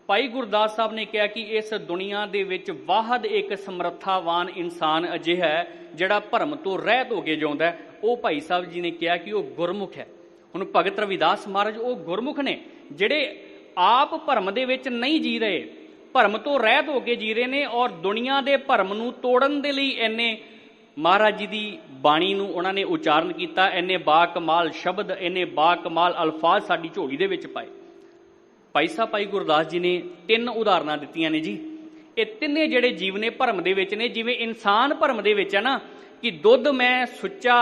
ਭਾਈ ਗੁਰਦਾਸ ਸਾਹਿਬ ਨੇ ਕਿਹਾ ਕਿ ਇਸ ਦੁਨੀਆ ਦੇ ਵਿੱਚ ਵਾਹਦ ਇੱਕ ਸਮਰੱਥਾਵਾਨ ਇਨਸਾਨ ਅਜਿਹਾ ਹੈ ਜਿਹੜਾ ਭਰਮ ਤੋਂ ਰਹਿਤ ਹੋ ਕੇ ਜਿਉਂਦਾ ਹੈ। ਉਹ ਭਾਈ ਸਾਹਿਬ ਜੀ ਨੇ ਕਿਹਾ ਕਿ ਉਹ ਗੁਰਮੁਖ ਹੈ। ਹੁਣ ਭਗਤ ਰਵਿਦਾਸ ਮਹਾਰਾਜ ਉਹ ਗੁਰਮੁਖ ਨੇ ਜਿਹੜੇ ਆਪ ਭਰਮ ਦੇ ਵਿੱਚ ਨਹੀਂ ਜੀ ਰਹੇ, ਭਰਮ ਤੋਂ ਰਹਿਤ ਹੋ ਕੇ ਜੀ ਰਹੇ ਨੇ, ਔਰ ਦੁਨੀਆ ਦੇ ਭਰਮ ਨੂੰ ਤੋੜਨ ਦੇ ਲਈ ਇੰਨੇ ਮਹਾਰਾਜ ਜੀ ਦੀ ਬਾਣੀ ਨੂੰ ਉਹਨਾਂ ਨੇ ਉਚਾਰਨ ਕੀਤਾ, ਇੰਨੇ ਬਾਕਮਾਲ ਸ਼ਬਦ, ਇੰਨੇ ਬਾਕਮਾਲ ਅਲਫਾਜ਼ ਸਾਡੀ ਝੋਲੀ ਦੇ ਵਿੱਚ ਪਾਏ। ਭਾਈ ਗੁਰਦਾਸ ਜੀ ਨੇ 3 ਉਦਾਹਰਨਾਂ ਦਿੱਤੀਆਂ ਨੇ ਜੀ। ਇਹ ਤਿੰਨੇ ਜਿਹੜੇ ਜੀਵ ਨੇ ਭਰਮ ਦੇ ਵਿੱਚ ਨੇ। ਜਿਵੇਂ ਇਨਸਾਨ ਭਰਮ ਦੇ ਵਿੱਚ ਹੈ ਨਾ ਕਿ ਦੁੱਧ ਮੈਂ ਸੁੱਚਾ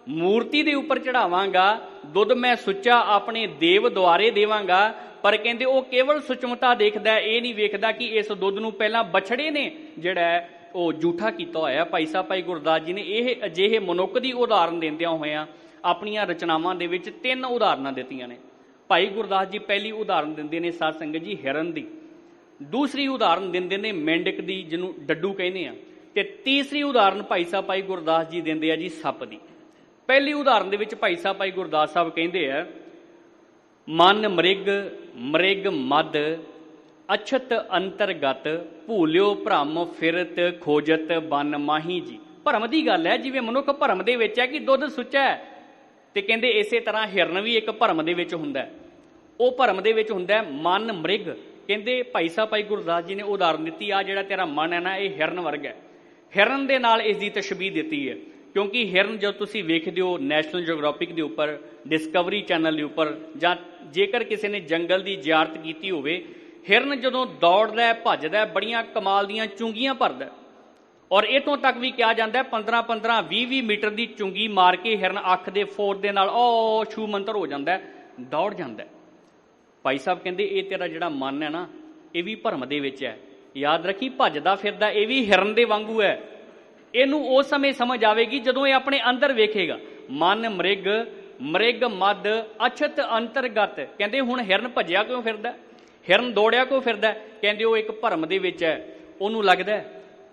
ਮੂਰਤੀ ਦੇ ਉੱਪਰ ਚੜਾਵਾਂਗਾ, ਦੁੱਧ ਮੈਂ ਸੁੱਚਾ ਆਪਣੇ ਦੇਵ ਦੁਆਰੇ ਦੇਵਾਂਗਾ, ਪਰ ਕਹਿੰਦੇ ਉਹ ਕੇਵਲ ਸੁਚਮਤਾ ਦੇਖਦਾ, ਇਹ ਨਹੀਂ ਵੇਖਦਾ ਕਿ ਇਸ ਦੁੱਧ ਨੂੰ ਪਹਿਲਾਂ ਬਛੜੇ ਨੇ ਜਿਹੜਾ ਉਹ ਜੂਠਾ ਕੀਤਾ ਹੋਇਆ। ਭਾਈ ਗੁਰਦਾਸ ਜੀ ਨੇ ਇਹ ਅਜਿਹੇ ਮਨੁੱਖ ਦੀ ਉਦਾਹਰਨ ਦਿੰਦਿਆਂ ਹੋਇਆਂ ਆਪਣੀਆਂ ਰਚਨਾਵਾਂ ਦੇ ਵਿੱਚ 3 ਉਦਾਹਰਨਾਂ ਦਿੱਤੀਆਂ ਨੇ। ਭਾਈ ਗੁਰਦਾਸ ਜੀ ਪਹਿਲੀ ਉਦਾਹਰਨ ਦਿੰਦੇ ਨੇ ਸਾਧ ਸੰਗਤ ਜੀ ਹਿਰਨ ਦੀ, ਦੂਸਰੀ ਉਦਾਹਰਨ ਦਿੰਦੇ ਨੇ ਮੇਂਢਕ ਦੀ ਜਿਹਨੂੰ ਡੱਡੂ ਕਹਿੰਦੇ ਆ, ਤੇ ਤੀਸਰੀ ਉਦਾਹਰਨ ਭਾਈ ਗੁਰਦਾਸ ਜੀ ਦਿੰਦੇ ਆ ਜੀ ਸੱਪ ਦੀ। ਪਹਿਲੀ ਉਦਾਹਰਨ ਦੇ ਵਿੱਚ ਭਾਈ ਗੁਰਦਾਸ ਸਾਹਿਬ ਕਹਿੰਦੇ ਆ ਮਨ ਮ੍ਰਿਗ ਮਦ ਅਛਤ ਅੰਤਰਗਤ ਭੂਲਿਓ ਭ੍ਰਮ ਫਿਰਤ ਖੋਜਤ ਬਨ ਮਾਹੀ ਜੀ। ਭਰਮ ਦੀ ਗੱਲ ਹੈ, ਜਿਵੇਂ ਮਨੁੱਖ ਭਰਮ ਦੇ ਵਿੱਚ ਹੈ ਕਿ ਦੁੱਧ ਸੁੱਚਾ ਹੈ, ਤੇ ਕਹਿੰਦੇ ਇਸੇ ਤਰ੍ਹਾਂ ਹਿਰਨ ਵੀ ਇੱਕ ਭਰਮ ਦੇ ਵਿੱਚ ਹੁੰਦਾ। ਉਹ ਭਰਮ ਦੇ ਵਿੱਚ ਹੁੰਦਾ ਮਨ ਮ੍ਰਿਗ। ਕਹਿੰਦੇ ਭਾਈ ਗੁਰਦਾਸ ਜੀ ਨੇ ਉਦਾਹਰਨ ਦਿੱਤੀ, ਆ ਜਿਹੜਾ ਤੇਰਾ ਮਨ ਹੈ ਨਾ ਇਹ ਹਿਰਨ ਵਰਗਾ ਹੈ। ਹਿਰਨ ਦੇ ਨਾਲ ਇਸ ਦੀ ਤਸ਼ਬੀਹ ਦਿੱਤੀ ਹੈ, ਕਿਉਂਕਿ ਹਿਰਨ ਜਦ ਤੁਸੀਂ ਵੇਖਦੇ ਹੋ ਨੈਸ਼ਨਲ ਜਿਓਗ੍ਰਾਫਿਕ ਦੇ ਉੱਪਰ, ਡਿਸਕਵਰੀ ਚੈਨਲ ਦੇ ਉੱਪਰ, ਜਾਂ ਜੇਕਰ ਕਿਸੇ ਨੇ ਜੰਗਲ ਦੀ ਜ਼ਿਆਰਤ ਕੀਤੀ ਹੋਵੇ, ਹਿਰਨ ਜਦੋਂ ਦੌੜਦਾ ਭੱਜਦਾ ਬੜੀਆਂ ਕਮਾਲ ਦੀਆਂ ਚੁੰਗੀਆਂ ਭਰਦਾ, ਔਰ ਇਥੋਂ ਤੱਕ ਵੀ ਕਿਹਾ ਜਾਂਦਾ 15-15 20-20 ਮੀਟਰ ਦੀ ਚੁੰਗੀ ਮਾਰ ਕੇ ਹਿਰਨ ਅੱਖ ਦੇ ਫੋਰ ਦੇ ਨਾਲ ਉਹ ਛੂ ਮੰਤਰ ਹੋ ਜਾਂਦਾ, ਦੌੜ ਜਾਂਦਾ। ਭਾਈ ਸਾਹਿਬ ਕਹਿੰਦੇ ਇਹ ਤੇਰਾ ਜਿਹੜਾ ਮਨ ਹੈ ਨਾ ਇਹ ਵੀ ਭਰਮ ਦੇ ਵਿੱਚ ਹੈ। ਯਾਦ ਰੱਖੀ ਭੱਜਦਾ ਫਿਰਦਾ ਇਹ ਵੀ ਹਿਰਨ ਦੇ ਵਾਂਗੂ ਹੈ। ਇਹਨੂੰ ਉਸ ਸਮੇਂ ਸਮਝ ਆਵੇਗੀ ਜਦੋਂ ਇਹ ਆਪਣੇ ਅੰਦਰ ਵੇਖੇਗਾ। ਮਨ ਮ੍ਰਿਗ ਮਦ ਅਛਤ ਅੰਤਰਗਤ। ਕਹਿੰਦੇ ਹੁਣ ਹਿਰਨ ਭੱਜਿਆ ਕਿਉਂ ਫਿਰਦਾ, ਹਿਰਨ ਦੌੜਿਆ ਕਿਉਂ ਫਿਰਦਾ? ਕਹਿੰਦੇ ਉਹ ਇੱਕ ਭਰਮ ਦੇ ਵਿੱਚ ਹੈ। ਉਹਨੂੰ ਲੱਗਦਾ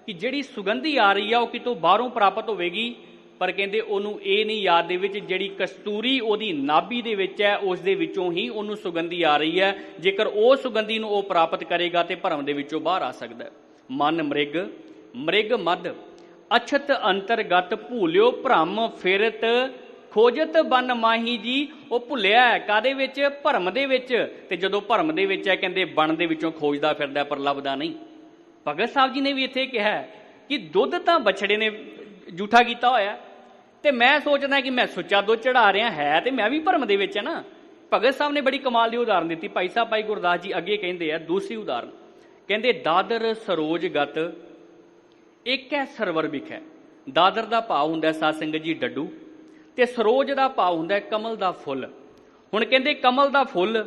ਕਿ ਜਿਹੜੀ ਸੁਗੰਧੀ ਆ ਰਹੀ ਆ ਉਹ ਕਿਤੋਂ ਬਾਹਰੋਂ ਪ੍ਰਾਪਤ ਹੋਵੇਗੀ, ਪਰ ਕਹਿੰਦੇ ਉਹਨੂੰ ਇਹ ਨਹੀਂ ਯਾਦ ਦੇ ਵਿੱਚ ਜਿਹੜੀ ਕਸਤੂਰੀ ਉਹਦੀ ਨਾਭੀ ਦੇ ਵਿੱਚ ਹੈ ਉਸ ਦੇ ਵਿੱਚੋਂ ਹੀ ਉਹਨੂੰ ਸੁਗੰਧੀ ਆ ਰਹੀ ਹੈ। ਜੇਕਰ ਉਹ ਸੁਗੰਧੀ ਨੂੰ ਉਹ ਪ੍ਰਾਪਤ ਕਰੇਗਾ ਤੇ ਭਰਮ ਦੇ ਵਿੱਚੋਂ ਬਾਹਰ ਆ ਸਕਦਾ। ਮਨ ਮ੍ਰਿਗ ਮਦ ਅਛਤ ਅੰਤਰਗਤ ਭੂਲਿਓ ਭ੍ਰਮ ਫਿਰਤ ਖੋਜਤ ਬਨ ਮਾਹੀ ਜੀ। ਉਹ ਭੁੱਲਿਆ ਕਾਦੇ ਵਿੱਚ? ਭਰਮ ਦੇ ਵਿੱਚ। ਤੇ ਜਦੋਂ ਭਰਮ ਦੇ ਵਿੱਚ ਹੈ ਕਹਿੰਦੇ ਬਣ ਦੇ ਵਿੱਚੋਂ ਖੋਜਦਾ ਫਿਰਦਾ ਪਰ ਲੱਭਦਾ ਨਹੀਂ। ਭਗਤ ਸਾਹਿਬ ਜੀ ਨੇ ਵੀ ਇੱਥੇ ਕਿਹਾ ਕਿ ਦੁੱਧ ਤਾਂ ਬਛੜੇ ਨੇ ਜੂਠਾ ਕੀਤਾ ਹੋਇਆ, ਤੇ ਮੈਂ ਸੋਚਦਾ ਕਿ ਮੈਂ ਸੁੱਚਾ ਦੁੱਧ ਚੜਾ ਰਿਹਾ ਹੈ ਤੇ ਮੈਂ ਵੀ ਭਰਮ ਦੇ ਵਿੱਚ ਹੈ ਨਾ। ਭਗਤ ਸਾਹਿਬ ਨੇ ਬੜੀ ਕਮਾਲ ਦੀ ਉਦਾਹਰਨ ਦਿੱਤੀ। ਭਾਈ ਗੁਰਦਾਸ ਜੀ ਅੱਗੇ ਕਹਿੰਦੇ ਆ ਦੂਸਰੀ ਉਦਾਹਰਨ, ਕਹਿੰਦੇ ਦਾਦਰ ਸਰੋਜਗਤ ਇੱਕ ਹੈ ਸਰਵਰ ਵਿਖੇ। ਦਾਦਰ ਦਾ ਭਾਵ ਹੁੰਦਾ ਸਾਧ ਸੰਗਤ ਜੀ ਡੱਡੂ, ਤੇ ਸਰੋਜ ਦਾ ਭਾਵ ਹੁੰਦਾ ਕਮਲ ਦਾ ਫੁੱਲ। ਹੁਣ ਕਹਿੰਦੇ ਕਮਲ ਦਾ ਫੁੱਲ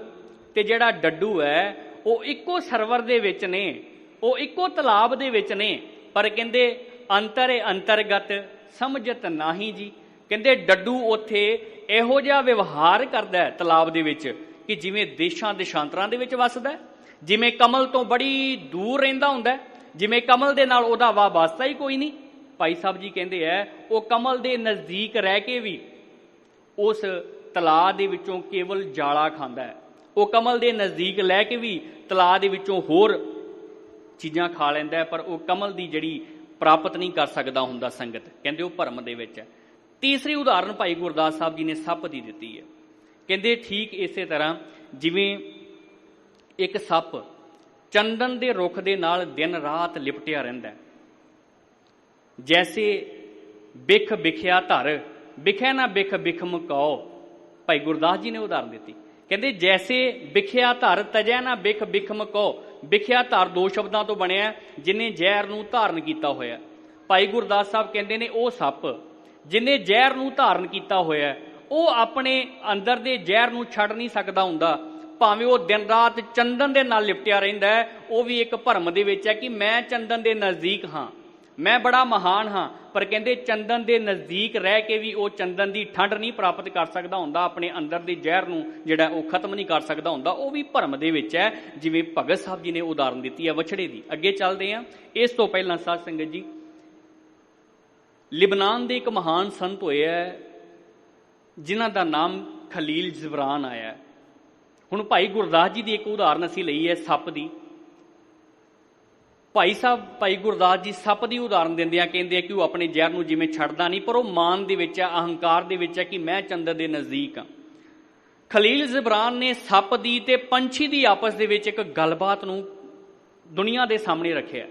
ਤੇ ਜਿਹੜਾ ਡੱਡੂ ਹੈ ਉਹ ਇੱਕੋ ਸਰਵਰ ਦੇ ਵਿੱਚ ਨੇ, ਉਹ ਇੱਕੋ ਤਲਾਬ ਦੇ ਵਿੱਚ ਨੇ, ਪਰ ਕਹਿੰਦੇ ਅੰਤਰਗਤ ਸਮਝਤ ਨਾਹੀ ਜੀ। ਕਹਿੰਦੇ ਡੱਡੂ ਉੱਥੇ ਇਹੋ ਜਿਹਾ ਵਿਵਹਾਰ ਕਰਦਾ ਹੈ ਤਲਾਬ ਦੇ ਵਿੱਚ ਕਿ ਜਿਵੇਂ ਦੇਸ਼ਾਂ ਦੇਸ਼ਾਂਤਰਾਂ ਦੇ ਵਿੱਚ ਵੱਸਦਾ, ਜਿਵੇਂ ਕਮਲ ਤੋਂ ਬੜੀ ਦੂਰ ਰਹਿੰਦਾ ਹੁੰਦਾ, ਜਿਵੇਂ ਕਮਲ ਦੇ ਨਾਲ ਉਹਦਾ ਵਾਸਤਾ ਹੀ ਕੋਈ ਨਹੀਂ। ਭਾਈ ਸਾਹਿਬ ਜੀ ਕਹਿੰਦੇ ਹੈ ਉਹ ਕਮਲ ਦੇ ਨਜ਼ਦੀਕ ਰਹਿ ਕੇ ਵੀ ਉਸ ਤਲਾਅ ਦੇ ਵਿੱਚੋਂ ਕੇਵਲ ਜਾਲਾ ਖਾਂਦਾ ਹੈ। ਉਹ ਕਮਲ ਦੇ ਨਜ਼ਦੀਕ ਲੈ ਕੇ ਵੀ ਤਲਾਅ ਦੇ ਵਿੱਚੋਂ ਹੋਰ ਚੀਜ਼ਾਂ ਖਾ ਲੈਂਦਾ ਹੈ, ਪਰ ਉਹ ਕਮਲ ਦੀ ਜਿਹੜੀ ਪ੍ਰਾਪਤ ਨਹੀਂ ਕਰ ਸਕਦਾ ਹੁੰਦਾ ਸੰਗਤ। ਕਹਿੰਦੇ ਉਹ ਭਰਮ ਦੇ ਵਿੱਚ ਹੈ। ਤੀਸਰੀ ਉਦਾਹਰਨ ਭਾਈ ਗੁਰਦਾਸ ਸਾਹਿਬ ਜੀ ਨੇ ਸੱਪ ਦੀ ਦਿੱਤੀ ਹੈ। ਕਹਿੰਦੇ ਠੀਕ ਇਸੇ ਤਰ੍ਹਾਂ ਜਿਵੇਂ ਇੱਕ ਸੱਪ ਚੰਦਨ ਦੇ ਰੁੱਖ ਦੇ ਨਾਲ ਦਿਨ ਰਾਤ ਲਿਪਟਿਆ ਰਹਿੰਦਾ, ਜੈਸੇ ਬਿਖ ਬਿਖਿਆ ਧਰ ਵਿਖੇ ਨਾ ਬਿਖ ਬਿਖਮ ਕਉ। ਭਾਈ ਗੁਰਦਾਸ ਜੀ ਨੇ ਉਦਾਹਰਨ ਦਿੱਤੀ, ਕਹਿੰਦੇ ਜੈਸੇ ਵਿਖਿਆ ਧਰ ਤਜੈ ਨਾ ਬਿਖ ਬਿਖਮ ਕਉ। ਵਿਖਿਆ ਧਰ ਦੋ ਸ਼ਬਦਾਂ ਤੋਂ ਬਣਿਆ, ਜਿਹਨੇ ਜ਼ਹਿਰ ਨੂੰ ਧਾਰਨ ਕੀਤਾ ਹੋਇਆ। ਭਾਈ ਗੁਰਦਾਸ ਸਾਹਿਬ ਕਹਿੰਦੇ ਨੇ ਉਹ ਸੱਪ ਜਿਹਨੇ ਜ਼ਹਿਰ ਨੂੰ ਧਾਰਨ ਕੀਤਾ ਹੋਇਆ, ਉਹ ਆਪਣੇ ਅੰਦਰ ਦੇ ਜ਼ਹਿਰ ਨੂੰ ਛੱਡ ਨਹੀਂ ਸਕਦਾ ਹੁੰਦਾ। ਭਾਵੇਂ ਉਹ ਦਿਨ ਰਾਤ ਚੰਦਨ ਦੇ ਨਾਲ ਲਿਪਟਿਆ ਰਹਿੰਦਾ ਹੈ, ਉਹ ਵੀ ਇੱਕ ਭਰਮ ਦੇ ਵਿੱਚ ਹੈ ਕਿ ਮੈਂ ਚੰਦਨ ਦੇ ਨਜ਼ਦੀਕ ਹਾਂ, ਮੈਂ ਬੜਾ ਮਹਾਨ ਹਾਂ। ਪਰ ਕਹਿੰਦੇ ਚੰਦਨ ਦੇ ਨਜ਼ਦੀਕ ਰਹਿ ਕੇ ਵੀ ਉਹ ਚੰਦਨ ਦੀ ਠੰਡ ਨਹੀਂ ਪ੍ਰਾਪਤ ਕਰ ਸਕਦਾ ਹੁੰਦਾ, ਆਪਣੇ ਅੰਦਰ ਦੇ ਜ਼ਹਿਰ ਨੂੰ ਜਿਹੜਾ ਉਹ ਖਤਮ ਨਹੀਂ ਕਰ ਸਕਦਾ ਹੁੰਦਾ, ਉਹ ਵੀ ਭਰਮ ਦੇ ਵਿੱਚ ਹੈ। ਜਿਵੇਂ ਭਗਤ ਸਾਹਿਬ ਜੀ ਨੇ ਉਦਾਹਰਨ ਦਿੱਤੀ ਹੈ ਵਛੜੇ ਦੀ। ਅੱਗੇ ਚੱਲਦੇ ਹਾਂ। ਇਸ ਤੋਂ ਪਹਿਲਾਂ ਸਾਧ ਸੰਗਤ ਜੀ, ਲਿਬਨਾਨ ਦੇ ਇੱਕ ਮਹਾਨ ਸੰਤ ਹੋਏ ਹੈ ਜਿਨ੍ਹਾਂ ਦਾ ਨਾਮ ਖਲੀਲ ਜਿਬਰਾਨ ਆਇਆ। ਹੁਣ ਭਾਈ ਗੁਰਦਾਸ ਜੀ ਦੀ ਇੱਕ ਉਦਾਹਰਨ ਅਸੀਂ ਲਈ ਹੈ ਸੱਪ ਦੀ। ਭਾਈ ਗੁਰਦਾਸ ਜੀ ਸੱਪ ਦੀ ਉਦਾਹਰਨ ਦਿੰਦੇ ਆ, ਕਹਿੰਦੇ ਆ ਕਿ ਉਹ ਆਪਣੇ ਜ਼ਹਿਰ ਨੂੰ ਜਿਵੇਂ ਛੱਡਦਾ ਨਹੀਂ, ਪਰ ਉਹ ਮਾਨ ਦੇ ਵਿੱਚ ਹੈ, ਅਹੰਕਾਰ ਦੇ ਵਿੱਚ ਹੈ ਕਿ ਮੈਂ ਚੰਦਰ ਦੇ ਨਜ਼ਦੀਕ ਹਾਂ। ਖਲੀਲ ਜਿਬਰਾਨ ਨੇ ਸੱਪ ਦੀ ਤੇ ਪੰਛੀ ਦੀ ਆਪਸ ਦੇ ਵਿੱਚ ਇੱਕ ਗੱਲਬਾਤ ਨੂੰ ਦੁਨੀਆ ਦੇ ਸਾਹਮਣੇ ਰੱਖਿਆ।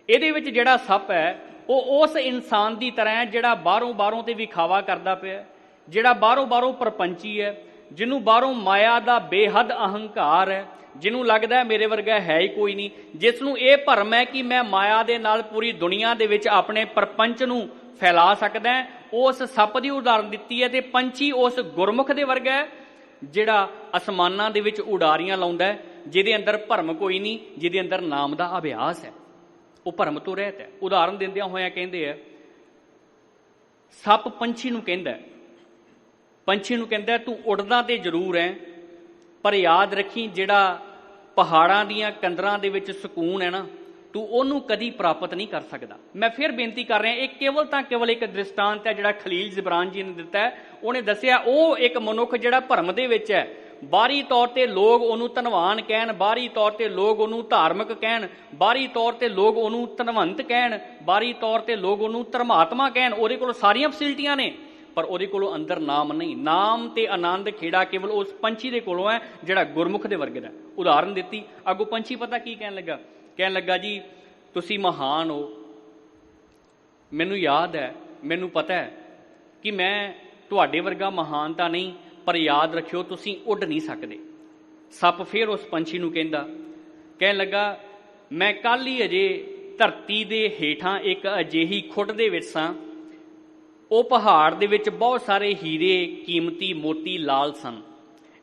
ਇਹਦੇ ਵਿੱਚ ਜਿਹੜਾ ਸੱਪ ਹੈ ਉਹ ਉਸ ਇਨਸਾਨ ਦੀ ਤਰ੍ਹਾਂ ਹੈ ਜਿਹੜਾ ਬਾਹਰੋਂ ਤੇ ਵਿਖਾਵਾ ਕਰਦਾ ਪਿਆ, ਜਿਹੜਾ ਬਾਹਰੋਂ ਪਰਪੰਚੀ ਹੈ, ਜਿਹਨੂੰ ਬਾਹਰੋਂ ਮਾਇਆ ਦਾ ਬੇਹੱਦ ਅਹੰਕਾਰ ਹੈ, ਜਿਹਨੂੰ ਲੱਗਦਾ ਹੈ ਮੇਰੇ ਵਰਗਾ ਹੈ ਹੀ ਕੋਈ ਨਹੀਂ, ਜਿਸ ਨੂੰ ਇਹ ਭਰਮ ਹੈ ਕਿ ਮੈਂ ਮਾਇਆ ਦੇ ਨਾਲ ਪੂਰੀ ਦੁਨੀਆ ਦੇ ਵਿੱਚ ਆਪਣੇ ਪਰਪੰਚ ਨੂੰ ਫੈਲਾ ਸਕਦਾ। ਉਸ ਸੱਪ ਦੀ ਉਦਾਹਰਨ ਦਿੱਤੀ ਹੈ। ਤੇ ਪੰਛੀ ਉਸ ਗੁਰਮੁਖ ਦੇ ਵਰਗਾ ਹੈ ਜਿਹੜਾ ਅਸਮਾਨਾਂ ਦੇ ਵਿੱਚ ਉਡਾਰੀਆਂ ਲਾਉਂਦਾ ਹੈ, ਜਿਹਦੇ ਅੰਦਰ ਭਰਮ ਕੋਈ ਨਹੀਂ, ਜਿਹਦੇ ਅੰਦਰ ਨਾਮ ਦਾ ਅਭਿਆਸ ਹੈ, ਉਹ ਭਰਮ ਤੋਂ ਰਹਿਤ ਹੈ। ਉਦਾਹਰਨ ਦਿੰਦਿਆਂ ਹੋਇਆਂ ਕਹਿੰਦੇ ਆ, ਸੱਪ ਪੰਛੀ ਨੂੰ ਕਹਿੰਦਾ ਤੂੰ ਉੱਡਦਾ ਤੇ ਜ਼ਰੂਰ ਹੈ, ਪਰ ਯਾਦ ਰੱਖੀ ਜਿਹੜਾ ਪਹਾੜਾਂ ਦੀਆਂ ਕੰਦਰਾਂ ਦੇ ਵਿੱਚ ਸਕੂਨ ਹੈ ਨਾ, ਤੂੰ ਉਹਨੂੰ ਕਦੀ ਪ੍ਰਾਪਤ ਨਹੀਂ ਕਰ ਸਕਦਾ। ਮੈਂ ਫਿਰ ਬੇਨਤੀ ਕਰ ਰਿਹਾ, ਇਹ ਕੇਵਲ ਇੱਕ ਦ੍ਰਿਸ਼ਟਾਂਤ ਹੈ ਜਿਹੜਾ ਖਲੀਲ ਜਿਬਰਾਨ ਜੀ ਨੇ ਦਿੱਤਾ ਹੈ। ਉਹਨੇ ਦੱਸਿਆ ਉਹ ਇੱਕ ਮਨੁੱਖ ਜਿਹੜਾ ਭਰਮ ਦੇ ਵਿੱਚ ਹੈ, ਬਾਹਰੀ ਤੌਰ ਤੇ ਲੋਕ ਉਹਨੂੰ ਧਨਵਾਨ ਕਹਿਣ, ਬਾਹਰੀ ਤੌਰ ਤੇ ਲੋਕ ਉਹਨੂੰ ਧਾਰਮਿਕ ਕਹਿਣ, ਬਾਹਰੀ ਤੌਰ ਤੇ ਲੋਕ ਉਹਨੂੰ ਧਨਵੰਤ ਕਹਿਣ, ਬਾਹਰੀ ਤੌਰ ਤੇ ਲੋਕ ਉਹਨੂੰ ਧਰਮਾਤਮਾ ਕਹਿਣ, ਉਹਦੇ ਕੋਲ ਸਾਰੀਆਂ ਫੈਸਿਲਿਟੀਆਂ ਨੇ, ਪਰ ਉਹਦੇ ਕੋਲੋਂ ਅੰਦਰ ਨਾਮ ਨਹੀਂ। ਨਾਮ ਤੇ ਆਨੰਦ ਖੇੜਾ ਕੇਵਲ ਉਸ ਪੰਛੀ ਦੇ ਕੋਲੋਂ ਹੈ ਜਿਹੜਾ ਗੁਰਮੁਖ ਦੇ ਵਰਗੇ ਦਾ। ਉਦਾਹਰਨ ਦਿੱਤੀ। ਅੱਗੋਂ ਪੰਛੀ ਪਤਾ ਕੀ ਕਹਿਣ ਲੱਗਾ ਜੀ ਤੁਸੀਂ ਮਹਾਨ ਹੋ, ਮੈਨੂੰ ਯਾਦ ਹੈ, ਮੈਨੂੰ ਪਤਾ ਹੈ ਕਿ ਮੈਂ ਤੁਹਾਡੇ ਵਰਗਾ ਮਹਾਨ ਤਾਂ ਨਹੀਂ, ਪਰ ਯਾਦ ਰੱਖਿਓ ਤੁਸੀਂ ਉੱਡ ਨਹੀਂ ਸਕਦੇ। ਸੱਪ ਫਿਰ ਉਸ ਪੰਛੀ ਨੂੰ ਕਹਿਣ ਲੱਗਾ ਮੈਂ ਕੱਲ੍ਹ ਹੀ ਅਜੇ ਧਰਤੀ ਦੇ ਹੇਠਾਂ ਇੱਕ ਅਜਿਹੀ ਖੁੱਡ ਦੇ ਵਿੱਚ ਸਾਂ, ਉਹ ਪਹਾੜ ਦੇ ਵਿੱਚ ਬਹੁਤ ਸਾਰੇ ਹੀਰੇ ਕੀਮਤੀ ਮੋਤੀ ਲਾਲ ਸਨ,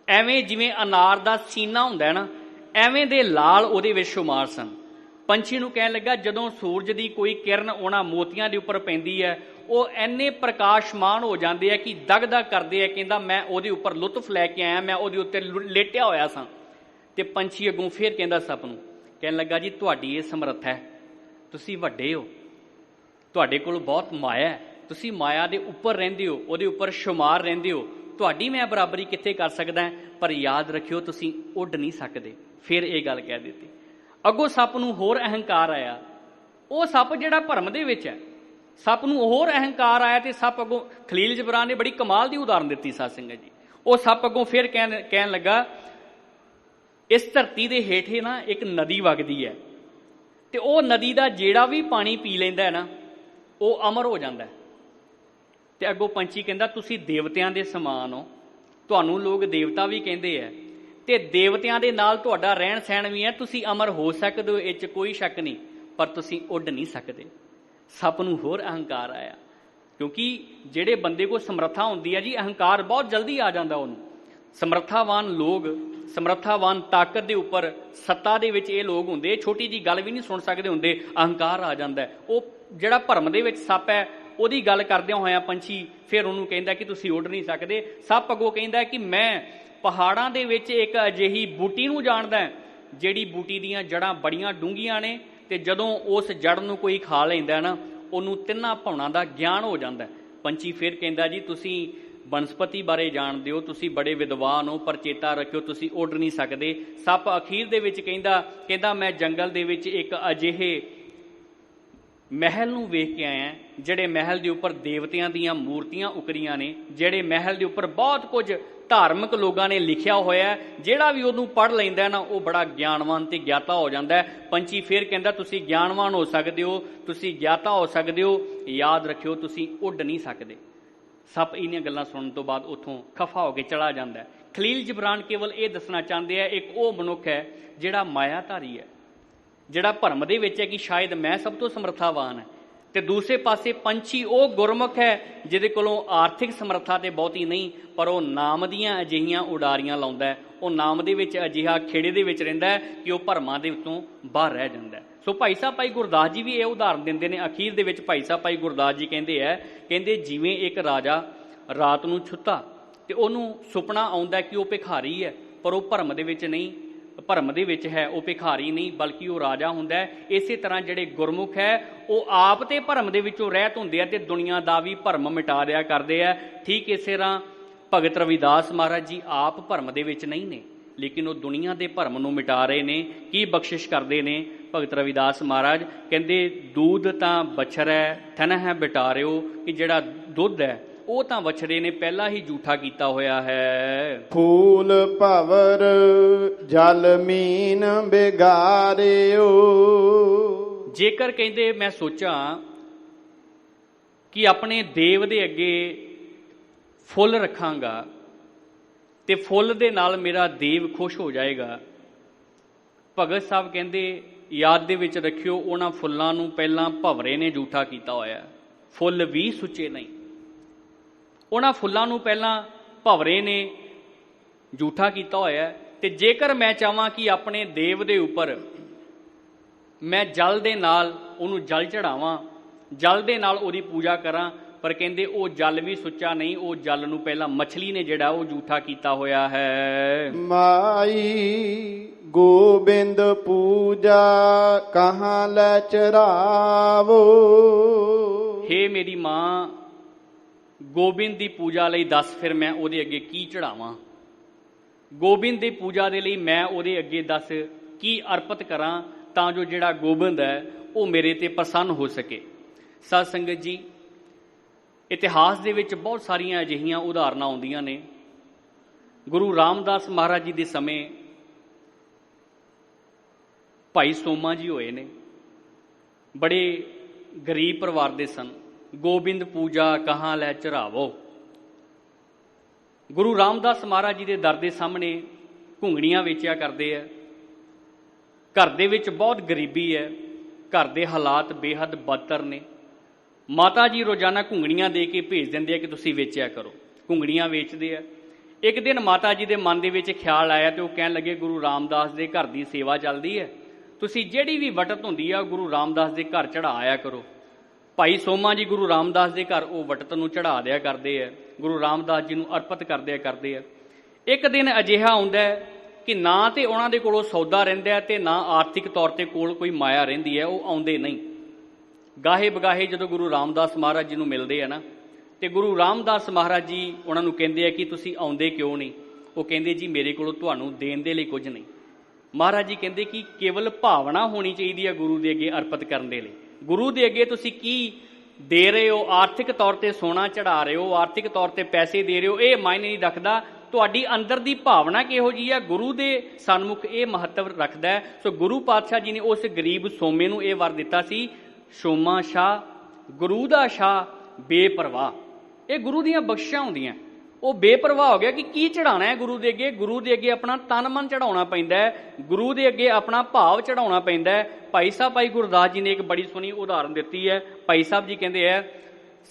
ਐਵੇਂ ਜਿਵੇਂ ਅਨਾਰ ਦਾ ਸੀਨਾ ਹੁੰਦਾ ਨਾ, ਐਵੇਂ ਦੇ ਲਾਲ ਉਹਦੇ ਵਿੱਚ ਸ਼ੁਮਾਰ ਸਨ। ਪੰਛੀ ਨੂੰ ਕਹਿਣ ਲੱਗਾ ਜਦੋਂ ਸੂਰਜ ਦੀ ਕੋਈ ਕਿਰਨ ਉਹਨਾਂ ਮੋਤੀਆਂ ਦੇ ਉੱਪਰ ਪੈਂਦੀ ਹੈ, ਉਹ ਐਨੇ ਪ੍ਰਕਾਸ਼ਮਾਨ ਹੋ ਜਾਂਦੇ ਆ ਕਿ ਦਗਦਗ ਕਰਦੇ ਆ। ਕਹਿੰਦਾ ਮੈਂ ਉਹਦੇ ਉੱਪਰ ਲੁਤਫ ਲੈ ਕੇ ਆਇਆ, ਮੈਂ ਉਹਦੇ ਉੱਤੇ ਲੇਟਿਆ ਹੋਇਆ ਸਾਂ। ਤੇ ਪੰਛੀ ਅੱਗੋਂ ਫੇਰ ਕਹਿੰਦਾ ਸੱਪ ਨੂੰ, ਕਹਿਣ ਲੱਗਾ ਜੀ ਤੁਹਾਡੀ ਇਹ ਸਮਰੱਥਾ ਹੈ, ਤੁਸੀਂ ਵੱਡੇ ਹੋ, ਤੁਹਾਡੇ ਕੋਲ ਬਹੁਤ ਮਾਇਆ ਹੈ, ਤੁਸੀਂ ਮਾਇਆ ਦੇ ਉੱਪਰ ਰਹਿੰਦੇ ਹੋ, ਉਹਦੇ ਉੱਪਰ ਸ਼ੁਮਾਰ ਰਹਿੰਦੇ ਹੋ, ਤੁਹਾਡੀ ਮੈਂ ਬਰਾਬਰੀ ਕਿੱਥੇ ਕਰ ਸਕਦਾ, ਪਰ ਯਾਦ ਰੱਖਿਓ ਤੁਸੀਂ ਉੱਡ ਨਹੀਂ ਸਕਦੇ। ਫਿਰ ਇਹ ਗੱਲ ਕਹਿ ਦਿੱਤੀ। ਅੱਗੋਂ ਸੱਪ ਨੂੰ ਹੋਰ ਅਹੰਕਾਰ ਆਇਆ। ਉਹ ਸੱਪ ਜਿਹੜਾ ਭਰਮ ਦੇ ਵਿੱਚ ਹੈ, ਸੱਪ ਨੂੰ ਹੋਰ ਅਹੰਕਾਰ ਆਇਆ ਤੇ ਸੱਪ ਅੱਗੋਂ ਖਲੀਲ ਜਿਬਰਾਨ ਨੇ ਬੜੀ ਕਮਾਲ ਦੀ ਉਦਾਹਰਨ ਦਿੱਤੀ ਸਾਧ ਸੰਗਤ ਜੀ। ਉਹ ਸੱਪ ਅੱਗੋਂ ਫਿਰ ਕਹਿਣ ਲੱਗਾ ਇਸ ਧਰਤੀ ਦੇ ਹੇਠੇ ਨਾ ਇੱਕ ਨਦੀ ਵਗਦੀ ਹੈ, ਤੇ ਉਹ ਨਦੀ ਦਾ ਜਿਹੜਾ ਵੀ ਪਾਣੀ ਪੀ ਲੈਂਦਾ ਹੈ ਨਾ, ਉਹ ਅਮਰ ਹੋ ਜਾਂਦਾ ਹੈ। ਤੇ ਅੱਗੋਂ ਪੰਛੀ ਕਹਿੰਦਾ ਤੁਸੀਂ ਦੇਵਤਿਆਂ ਦੇ ਸਮਾਨ ਹੋ, ਤੁਹਾਨੂੰ ਲੋਕ ਦੇਵਤਾ ਵੀ ਕਹਿੰਦੇ ਆ, ਤੇ ਦੇਵਤਿਆਂ ਦੇ ਨਾਲ ਤੁਹਾਡਾ ਰਹਿਣ ਸਹਿਣ ਵੀ ਹੈ, ਤੁਸੀਂ ਅਮਰ ਹੋ ਸਕਦੇ ਹੋ, ਇਹ 'ਚ ਕੋਈ ਸ਼ੱਕ ਨਹੀਂ, ਪਰ ਤੁਸੀਂ ਉੱਡ ਨਹੀਂ ਸਕਦੇ। ਸੱਪ ਨੂੰ ਹੋਰ ਅਹੰਕਾਰ ਆਇਆ, ਕਿਉਂਕਿ ਜਿਹੜੇ ਬੰਦੇ ਕੋਲ ਸਮਰੱਥਾ ਹੁੰਦੀ ਹੈ ਜੀ, ਅਹੰਕਾਰ ਬਹੁਤ ਜਲਦੀ ਆ ਜਾਂਦਾ ਉਹਨੂੰ। ਸਮਰੱਥਾਵਾਨ ਲੋਕ, ਸਮਰੱਥਾਵਾਨ ਤਾਕਤ ਦੇ ਉੱਪਰ ਸੱਤਾ ਦੇ ਵਿੱਚ ਇਹ ਲੋਕ ਹੁੰਦੇ, ਛੋਟੀ ਜੀ ਗੱਲ ਵੀ ਨਹੀਂ ਸੁਣ ਸਕਦੇ ਹੁੰਦੇ, ਅਹੰਕਾਰ ਆ ਜਾਂਦਾ। ਉਹ ਜਿਹੜਾ ਭਰਮ ਦੇ ਵਿੱਚ ਸੱਪ ਹੈ, ਉਹਦੀ ਗੱਲ ਕਰਦਿਆਂ ਹੋਇਆਂ ਪੰਛੀ ਫਿਰ ਉਹਨੂੰ ਕਹਿੰਦਾ ਕਿ ਤੁਸੀਂ ਉੱਡ ਨਹੀਂ ਸਕਦੇ। ਸੱਪ ਅੱਗੋਂ ਕਹਿੰਦਾ ਕਿ ਮੈਂ ਪਹਾੜਾਂ ਦੇ ਵਿੱਚ ਇੱਕ ਅਜਿਹੀ ਬੂਟੀ ਨੂੰ ਜਾਣਦਾ ਜਿਹੜੀ ਬੂਟੀ ਦੀਆਂ ਜੜ੍ਹਾਂ ਬੜੀਆਂ ਡੂੰਘੀਆਂ ਨੇ, ਤੇ ਜਦੋਂ ਉਸ ਜੜ ਨੂੰ ਕੋਈ ਖਾ ਲੈਂਦਾ ਨਾ, ਉਹਨੂੰ ਤਿੰਨਾਂ ਭਵਨਾਂ ਦਾ ਗਿਆਨ ਹੋ ਜਾਂਦਾ। ਪੰਛੀ ਫਿਰ ਕਹਿੰਦਾ ਜੀ ਤੁਸੀਂ ਬਨਸਪਤੀ ਬਾਰੇ ਜਾਣਦੇ ਹੋ, ਤੁਸੀਂ ਬੜੇ ਵਿਦਵਾਨ ਹੋ, ਪਰ ਚੇਤਾ ਰੱਖਿਓ ਤੁਸੀਂ ਉੱਡ ਨਹੀਂ ਸਕਦੇ। ਸੱਪ ਅਖੀਰ ਦੇ ਵਿੱਚ ਕਹਿੰਦਾ ਮੈਂ ਜੰਗਲ ਦੇ ਵਿੱਚ ਇੱਕ ਅਜਿਹੇ ਮਹਿਲ ਨੂੰ ਵੇਖ ਕੇ ਆਇਆ ਜਿਹੜੇ ਮਹਿਲ ਦੇ ਉੱਪਰ ਦੇਵਤਿਆਂ ਦੀਆਂ ਮੂਰਤੀਆਂ ਉਕਰੀਆਂ ਨੇ, ਜਿਹੜੇ ਮਹਿਲ ਦੇ ਉੱਪਰ ਬਹੁਤ ਕੁਝ ਧਾਰਮਿਕ ਲੋਕਾਂ ਨੇ ਲਿਖਿਆ ਹੋਇਆ, ਜਿਹੜਾ ਵੀ ਉਹਨੂੰ ਪੜ੍ਹ ਲੈਂਦਾ ਨਾ ਉਹ ਬੜਾ ਗਿਆਨਵਾਨ ਤੇ ਗਿਆਤਾ ਹੋ ਜਾਂਦਾ। ਪੰਛੀ ਫਿਰ ਕਹਿੰਦਾ ਤੁਸੀਂ ਗਿਆਨਵਾਨ ਹੋ ਸਕਦੇ ਹੋ, ਤੁਸੀਂ ਗਿਆਤਾ ਹੋ ਸਕਦੇ ਹੋ, ਯਾਦ ਰੱਖਿਓ ਤੁਸੀਂ ਉੱਡ ਨਹੀਂ ਸਕਦੇ। ਸੱਪ ਇਹਨੀਆਂ ਗੱਲਾਂ ਸੁਣਨ ਤੋਂ ਬਾਅਦ ਉੱਥੋਂ ਖਫਾ ਹੋ ਕੇ ਚਲਾ ਜਾਂਦਾ ਹੈ। ਖਲੀਲ ਜਿਬਰਾਨ ਕੇਵਲ ਇਹ ਦੱਸਣਾ ਚਾਹੁੰਦੇ ਆ, ਇੱਕ ਉਹ ਮਨੁੱਖ ਹੈ ਜਿਹੜਾ ਮਾਇਆਧਾਰੀ ਹੈ, ਜਿਹੜਾ ਭਰਮ ਦੇ ਵਿੱਚ ਹੈ ਕਿ ਸ਼ਾਇਦ ਮੈਂ ਸਭ ਤੋਂ ਸਮਰੱਥਾਵਾਨ ਹੈ, ਤੇ ਦੂਸਰੇ ਪਾਸੇ ਪੰਛੀ ਉਹ ਗੁਰਮੁਖ ਹੈ ਜਿਹਦੇ ਕੋਲੋਂ ਆਰਥਿਕ ਸਮਰੱਥਾ ਤੇ ਬਹੁਤੀ ਨਹੀਂ, ਪਰ ਉਹ ਨਾਮ ਦੀਆਂ ਅਜਿਹੀਆਂ ਉਡਾਰੀਆਂ ਲਾਉਂਦਾ ਹੈ। ਉਹ ਨਾਮ ਦੇ ਵਿੱਚ ਅਜਿਹਾ ਖੇੜੇ ਦੇ ਵਿੱਚ ਰਹਿੰਦਾ ਹੈ ਕਿ ਉਹ ਭਰਮਾਂ ਦੇ ਵਿੱਚੋਂ ਬਾਹਰ ਰਹਿ ਜਾਂਦਾ ਹੈ। ਸੋ ਭਾਈ ਸਾਹਿਬ ਭਾਈ ਗੁਰਦਾਸ ਜੀ ਵੀ ਇਹ ਉਦਾਹਰਨ ਦਿੰਦੇ ਨੇ। ਅਖੀਰ ਦੇ ਵਿੱਚ ਭਾਈ ਸਾਹਿਬ ਭਾਈ ਗੁਰਦਾਸ ਜੀ ਕਹਿੰਦੇ ਜਿਵੇਂ ਇੱਕ ਰਾਜਾ ਰਾਤ ਨੂੰ ਸੁੱਤਾ ਤੇ ਉਹਨੂੰ ਸੁਪਨਾ ਆਉਂਦਾ ਕਿ ਉਹ ਭਿਖਾਰੀ ਹੈ, ਪਰ ਉਹ ਭਰਮ ਦੇ ਵਿੱਚ ਨਹੀਂ, ਭਰਮ ਦੇ ਵਿੱਚ ਹੈ, ਉਹ ਭਿਖਾਰੀ ਨਹੀਂ ਬਲਕਿ ਉਹ ਰਾਜਾ ਹੁੰਦਾ ਹੈ। ਇਸੇ ਤਰ੍ਹਾਂ ਜਿਹੜੇ ਗੁਰਮੁਖ ਹੈ ਉਹ ਆਪ ਤੇ ਭਰਮ ਦੇ ਵਿੱਚੋਂ ਰਹਿਤ ਹੁੰਦੇ ਆ ਤੇ ਦੁਨੀਆ ਦਾ ਵੀ ਭਰਮ ਮਿਟਾ ਦਿਆ ਕਰਦੇ ਆ। ਠੀਕ ਇਸੇ ਤਰ੍ਹਾਂ ਭਗਤ ਰਵਿਦਾਸ ਮਹਾਰਾਜ ਜੀ ਆਪ ਭਰਮ ਦੇ ਵਿੱਚ ਨਹੀਂ ਨੇ, ਲੇਕਿਨ ਉਹ ਦੁਨੀਆ ਦੇ ਭਰਮ ਨੂੰ ਮਿਟਾ ਰਹੇ ਨੇ। ਕੀ ਬਖਸ਼ਿਸ਼ ਕਰਦੇ ਨੇ ਭਗਤ ਰਵਿਦਾਸ ਮਹਾਰਾਜ? ਕਹਿੰਦੇ ਦੂਧ ਤਾਂ ਬਛੜੈ ਥਨ ਹੈ ਬਿਟਾਰਿਓ, ਕਿ ਜਿਹੜਾ ਦੁੱਧ ਹੈ ਉਹ ਤਾਂ ਵਛੜੇ ਨੇ ਪਹਿਲਾਂ ਹੀ ਝੂਠਾ ਕੀਤਾ ਹੋਇਆ ਹੈ। ਫੂਲ ਭਵਰ ਜਲ ਮੀਨ ਬਿਗਾਰਿਓ। ਜੇਕਰ ਕਹਿੰਦੇ ਮੈਂ ਸੋਚਾਂ ਕਿ ਆਪਣੇ ਦੇਵ ਦੇ ਅੱਗੇ ਫੁੱਲ ਰੱਖਾਂਗਾ ਤੇ ਫੁੱਲ ਦੇ ਨਾਲ ਮੇਰਾ ਦੇਵ ਖੁਸ਼ ਹੋ ਜਾਏਗਾ, ਭਗਤ ਸਾਹਿਬ ਕਹਿੰਦੇ ਯਾਦ ਦੇ ਵਿੱਚ ਰੱਖਿਓ ਉਹਨਾਂ ਫੁੱਲਾਂ ਨੂੰ ਪਹਿਲਾਂ ਭਵਰੇ ਨੇ ਝੂਠਾ ਕੀਤਾ ਹੋਇਆ। ਫੁੱਲ ਵੀ ਸੁੱਚੇ ਨਹੀਂ, ਉਹਨਾਂ ਫੁੱਲਾਂ ਨੂੰ ਪਹਿਲਾਂ ਭਵਰੇ ਨੇ ਝੂਠਾ ਕੀਤਾ ਹੋਇਆ। ਤੇ ਜੇਕਰ ਮੈਂ ਚਾਹਾਂ ਕਿ ਆਪਣੇ ਦੇਵ ਦੇ ਉੱਪਰ ਮੈਂ ਜਲ ਦੇ ਨਾਲ ਉਹਨੂੰ ਜਲ ਚੜਾਵਾਂ, ਜਲ ਦੇ ਨਾਲ ਉਹਦੀ ਪੂਜਾ ਕਰਾਂ, ਪਰ ਕਹਿੰਦੇ ਉਹ ਜਲ ਵੀ ਸੁੱਚਾ ਨਹੀਂ, ਉਹ ਜਲ ਨੂੰ ਪਹਿਲਾਂ ਮੱਛਲੀ ਨੇ ਜਿਹੜਾ ਉਹ ਝੂਠਾ ਕੀਤਾ ਹੋਇਆ ਹੈ। ਮਾਈ ਗੋਬਿੰਦ ਪੂਜਾ ਕਹਾਂ ਲੈ ਚਰਾਵੋ। ਹੇ ਮੇਰੀ ਮਾਂ, ਗੋਬਿੰਦ ਦੀ ਪੂਜਾ ਲਈ ਦੱਸ ਫਿਰ ਮੈਂ ਉਹਦੇ ਅੱਗੇ ਕੀ ਚੜਾਵਾਂ? ਗੋਬਿੰਦ ਦੀ ਪੂਜਾ ਦੇ ਲਈ ਮੈਂ ਉਹਦੇ ਅੱਗੇ ਦੱਸ ਕੀ ਅਰਪਿਤ ਕਰਾਂ ਤਾਂ ਜੋ ਜਿਹੜਾ ਗੋਬਿੰਦ ਹੈ ਉਹ ਮੇਰੇ ਤੇ ਪ੍ਰਸੰਨ ਹੋ ਸਕੇ। ਸਾਧ ਸੰਗਤ ਜੀ, ਇਤਿਹਾਸ ਦੇ ਵਿੱਚ ਬਹੁਤ ਸਾਰੀਆਂ ਅਜਿਹੀਆਂ ਉਦਾਹਰਨਾਂ ਆਉਂਦੀਆਂ ਨੇ। ਗੁਰੂ ਰਾਮਦਾਸ ਮਹਾਰਾਜ ਜੀ ਦੇ ਸਮੇਂ ਭਾਈ ਸੋਮਾ ਜੀ ਹੋਏ ਨੇ, ਬੜੇ ਗਰੀਬ ਪਰਿਵਾਰ ਦੇ ਸਨ। ਗੋਬਿੰਦ ਪੂਜਾ ਕਹਾਂ ਲੈ ਚੜਾਵੋ। ਗੁਰੂ ਰਾਮਦਾਸ ਮਹਾਰਾਜ ਜੀ ਦੇ ਦਰ ਦੇ ਸਾਹਮਣੇ ਘੁੰਗਣੀਆਂ ਵੇਚਿਆ ਕਰਦੇ ਆ। ਘਰ ਦੇ ਵਿੱਚ ਬਹੁਤ ਗਰੀਬੀ ਹੈ, ਘਰ ਦੇ ਹਾਲਾਤ ਬੇਹੱਦ ਬਦਤਰ ਨੇ। ਮਾਤਾ ਜੀ ਰੋਜ਼ਾਨਾ ਘੁੰਗਣੀਆਂ ਦੇ ਕੇ ਭੇਜ ਦਿੰਦੇ ਆ ਕਿ ਤੁਸੀਂ ਵੇਚਿਆ ਕਰੋ। ਘੁੰਗਣੀਆਂ ਵੇਚਦੇ ਆ। ਇੱਕ ਦਿਨ ਮਾਤਾ ਜੀ ਦੇ ਮਨ ਦੇ ਵਿੱਚ ਖਿਆਲ ਆਇਆ ਤੇ ਉਹ ਕਹਿਣ ਲੱਗੇ ਗੁਰੂ ਰਾਮਦਾਸ ਦੇ ਘਰ ਦੀ ਸੇਵਾ ਚੱਲਦੀ ਹੈ, ਤੁਸੀਂ ਜਿਹੜੀ ਵੀ ਵਟਤ ਹੁੰਦੀ ਆ ਗੁਰੂ ਰਾਮਦਾਸ ਦੇ ਘਰ ਚੜਾ ਆਇਆ ਕਰੋ। ਭਾਈ ਸੋਮਾ ਜੀ ਗੁਰੂ ਰਾਮਦਾਸ ਦੇ ਘਰ ਉਹ ਵਟਤ ਨੂੰ ਚੜਾ ਦਿਆ ਕਰਦੇ ਆ, ਗੁਰੂ ਰਾਮਦਾਸ ਜੀ ਨੂੰ ਅਰਪਿਤ ਕਰਦੇ ਆ। ਇੱਕ ਦਿਨ ਅਜਿਹਾ ਆਉਂਦਾ ਕਿ ਨਾ ਤੇ ਉਹਨਾਂ ਦੇ ਕੋਲੋਂ ਸੌਦਾ ਰਹਿੰਦਾ ਤੇ ਨਾ ਆਰਥਿਕ ਤੌਰ ਤੇ ਕੋਲ ਕੋਈ ਮਾਇਆ ਰਹਿੰਦੀ ਹੈ, ਉਹ ਆਉਂਦੇ ਨਹੀਂ। ਗਾਹੇ ਬਗਾਹੇ ਜਦੋਂ ਗੁਰੂ ਰਾਮਦਾਸ ਮਹਾਰਾਜ ਜੀ ਨੂੰ ਮਿਲਦੇ ਆ ਨਾ, ਤੇ ਗੁਰੂ ਰਾਮਦਾਸ ਮਹਾਰਾਜ ਜੀ ਉਹਨਾਂ ਨੂੰ ਕਹਿੰਦੇ ਆ ਕਿ ਤੁਸੀਂ ਆਉਂਦੇ ਕਿਉਂ ਨਹੀਂ? ਉਹ ਕਹਿੰਦੇ ਜੀ ਮੇਰੇ ਕੋਲੋਂ ਤੁਹਾਨੂੰ ਦੇਣ ਦੇ ਲਈ ਕੁਝ ਨਹੀਂ। ਮਹਾਰਾਜ ਜੀ ਕਹਿੰਦੇ ਕਿ ਕੇਵਲ ਭਾਵਨਾ ਹੋਣੀ ਚਾਹੀਦੀ ਹੈ ਗੁਰੂ ਦੇ ਅੱਗੇ ਅਰਪਿਤ ਕਰਨ ਦੇ ਲਈ। ਗੁਰੂ ਦੇ ਅੱਗੇ ਤੁਸੀਂ ਕੀ ਦੇ ਰਹੇ ਹੋ? ਆਰਥਿਕ ਤੌਰ ਤੇ ਸੋਨਾ ਚੜਾ ਰਹੇ ਹੋ, ਆਰਥਿਕ ਤੌਰ ਤੇ ਪੈਸੇ ਦੇ ਰਹੇ ਹੋ, ਇਹ ਮਾਇਨੇ ਨਹੀਂ ਰੱਖਦਾ। ਤੁਹਾਡੀ ਅੰਦਰ ਦੀ ਭਾਵਨਾ ਕਿਹੋ ਜਿਹੀ ਹੈ, ਗੁਰੂ ਦੇ ਸਨਮੁਖ ਇਹ ਮਹੱਤਵ ਰੱਖਦਾ ਹੈ। ਸੋ ਗੁਰੂ ਪਾਤਸ਼ਾਹ ਜੀ ਨੇ ਉਸ ਗਰੀਬ ਸੋਮੇ ਨੂੰ ਇਹ ਵਰ ਦਿੱਤਾ ਸੀ, ਸੋਮਾ ਸ਼ਾਹ ਗੁਰੂ ਦਾ ਸ਼ਾਹ ਬੇਪਰਵਾਹ। ਇਹ ਗੁਰੂ ਦੀਆਂ ਬਖਸ਼ਿਸ਼ਾਂ ਹੁੰਦੀਆਂ। ਉਹ ਬੇਪਰਵਾਹ ਹੋ ਗਿਆ ਕਿ ਕੀ ਚੜਾਉਣਾ ਹੈ ਗੁਰੂ ਦੇ ਅੱਗੇ। ਗੁਰੂ ਦੇ ਅੱਗੇ ਆਪਣਾ ਤਨ ਮਨ ਚੜਾਉਣਾ ਪੈਂਦਾ ਹੈ, ਗੁਰੂ ਦੇ ਅੱਗੇ ਆਪਣਾ ਭਾਵ ਚੜਾਉਣਾ ਪੈਂਦਾ ਹੈ। ਭਾਈ ਸਾਹਿਬ ਭਾਈ ਗੁਰਦਾਸ ਜੀ ਨੇ ਇੱਕ ਬੜੀ ਸੋਹਣੀ ਉਦਾਹਰਨ ਦਿੱਤੀ ਹੈ। ਭਾਈ ਸਾਹਿਬ ਜੀ ਕਹਿੰਦੇ ਹੈ,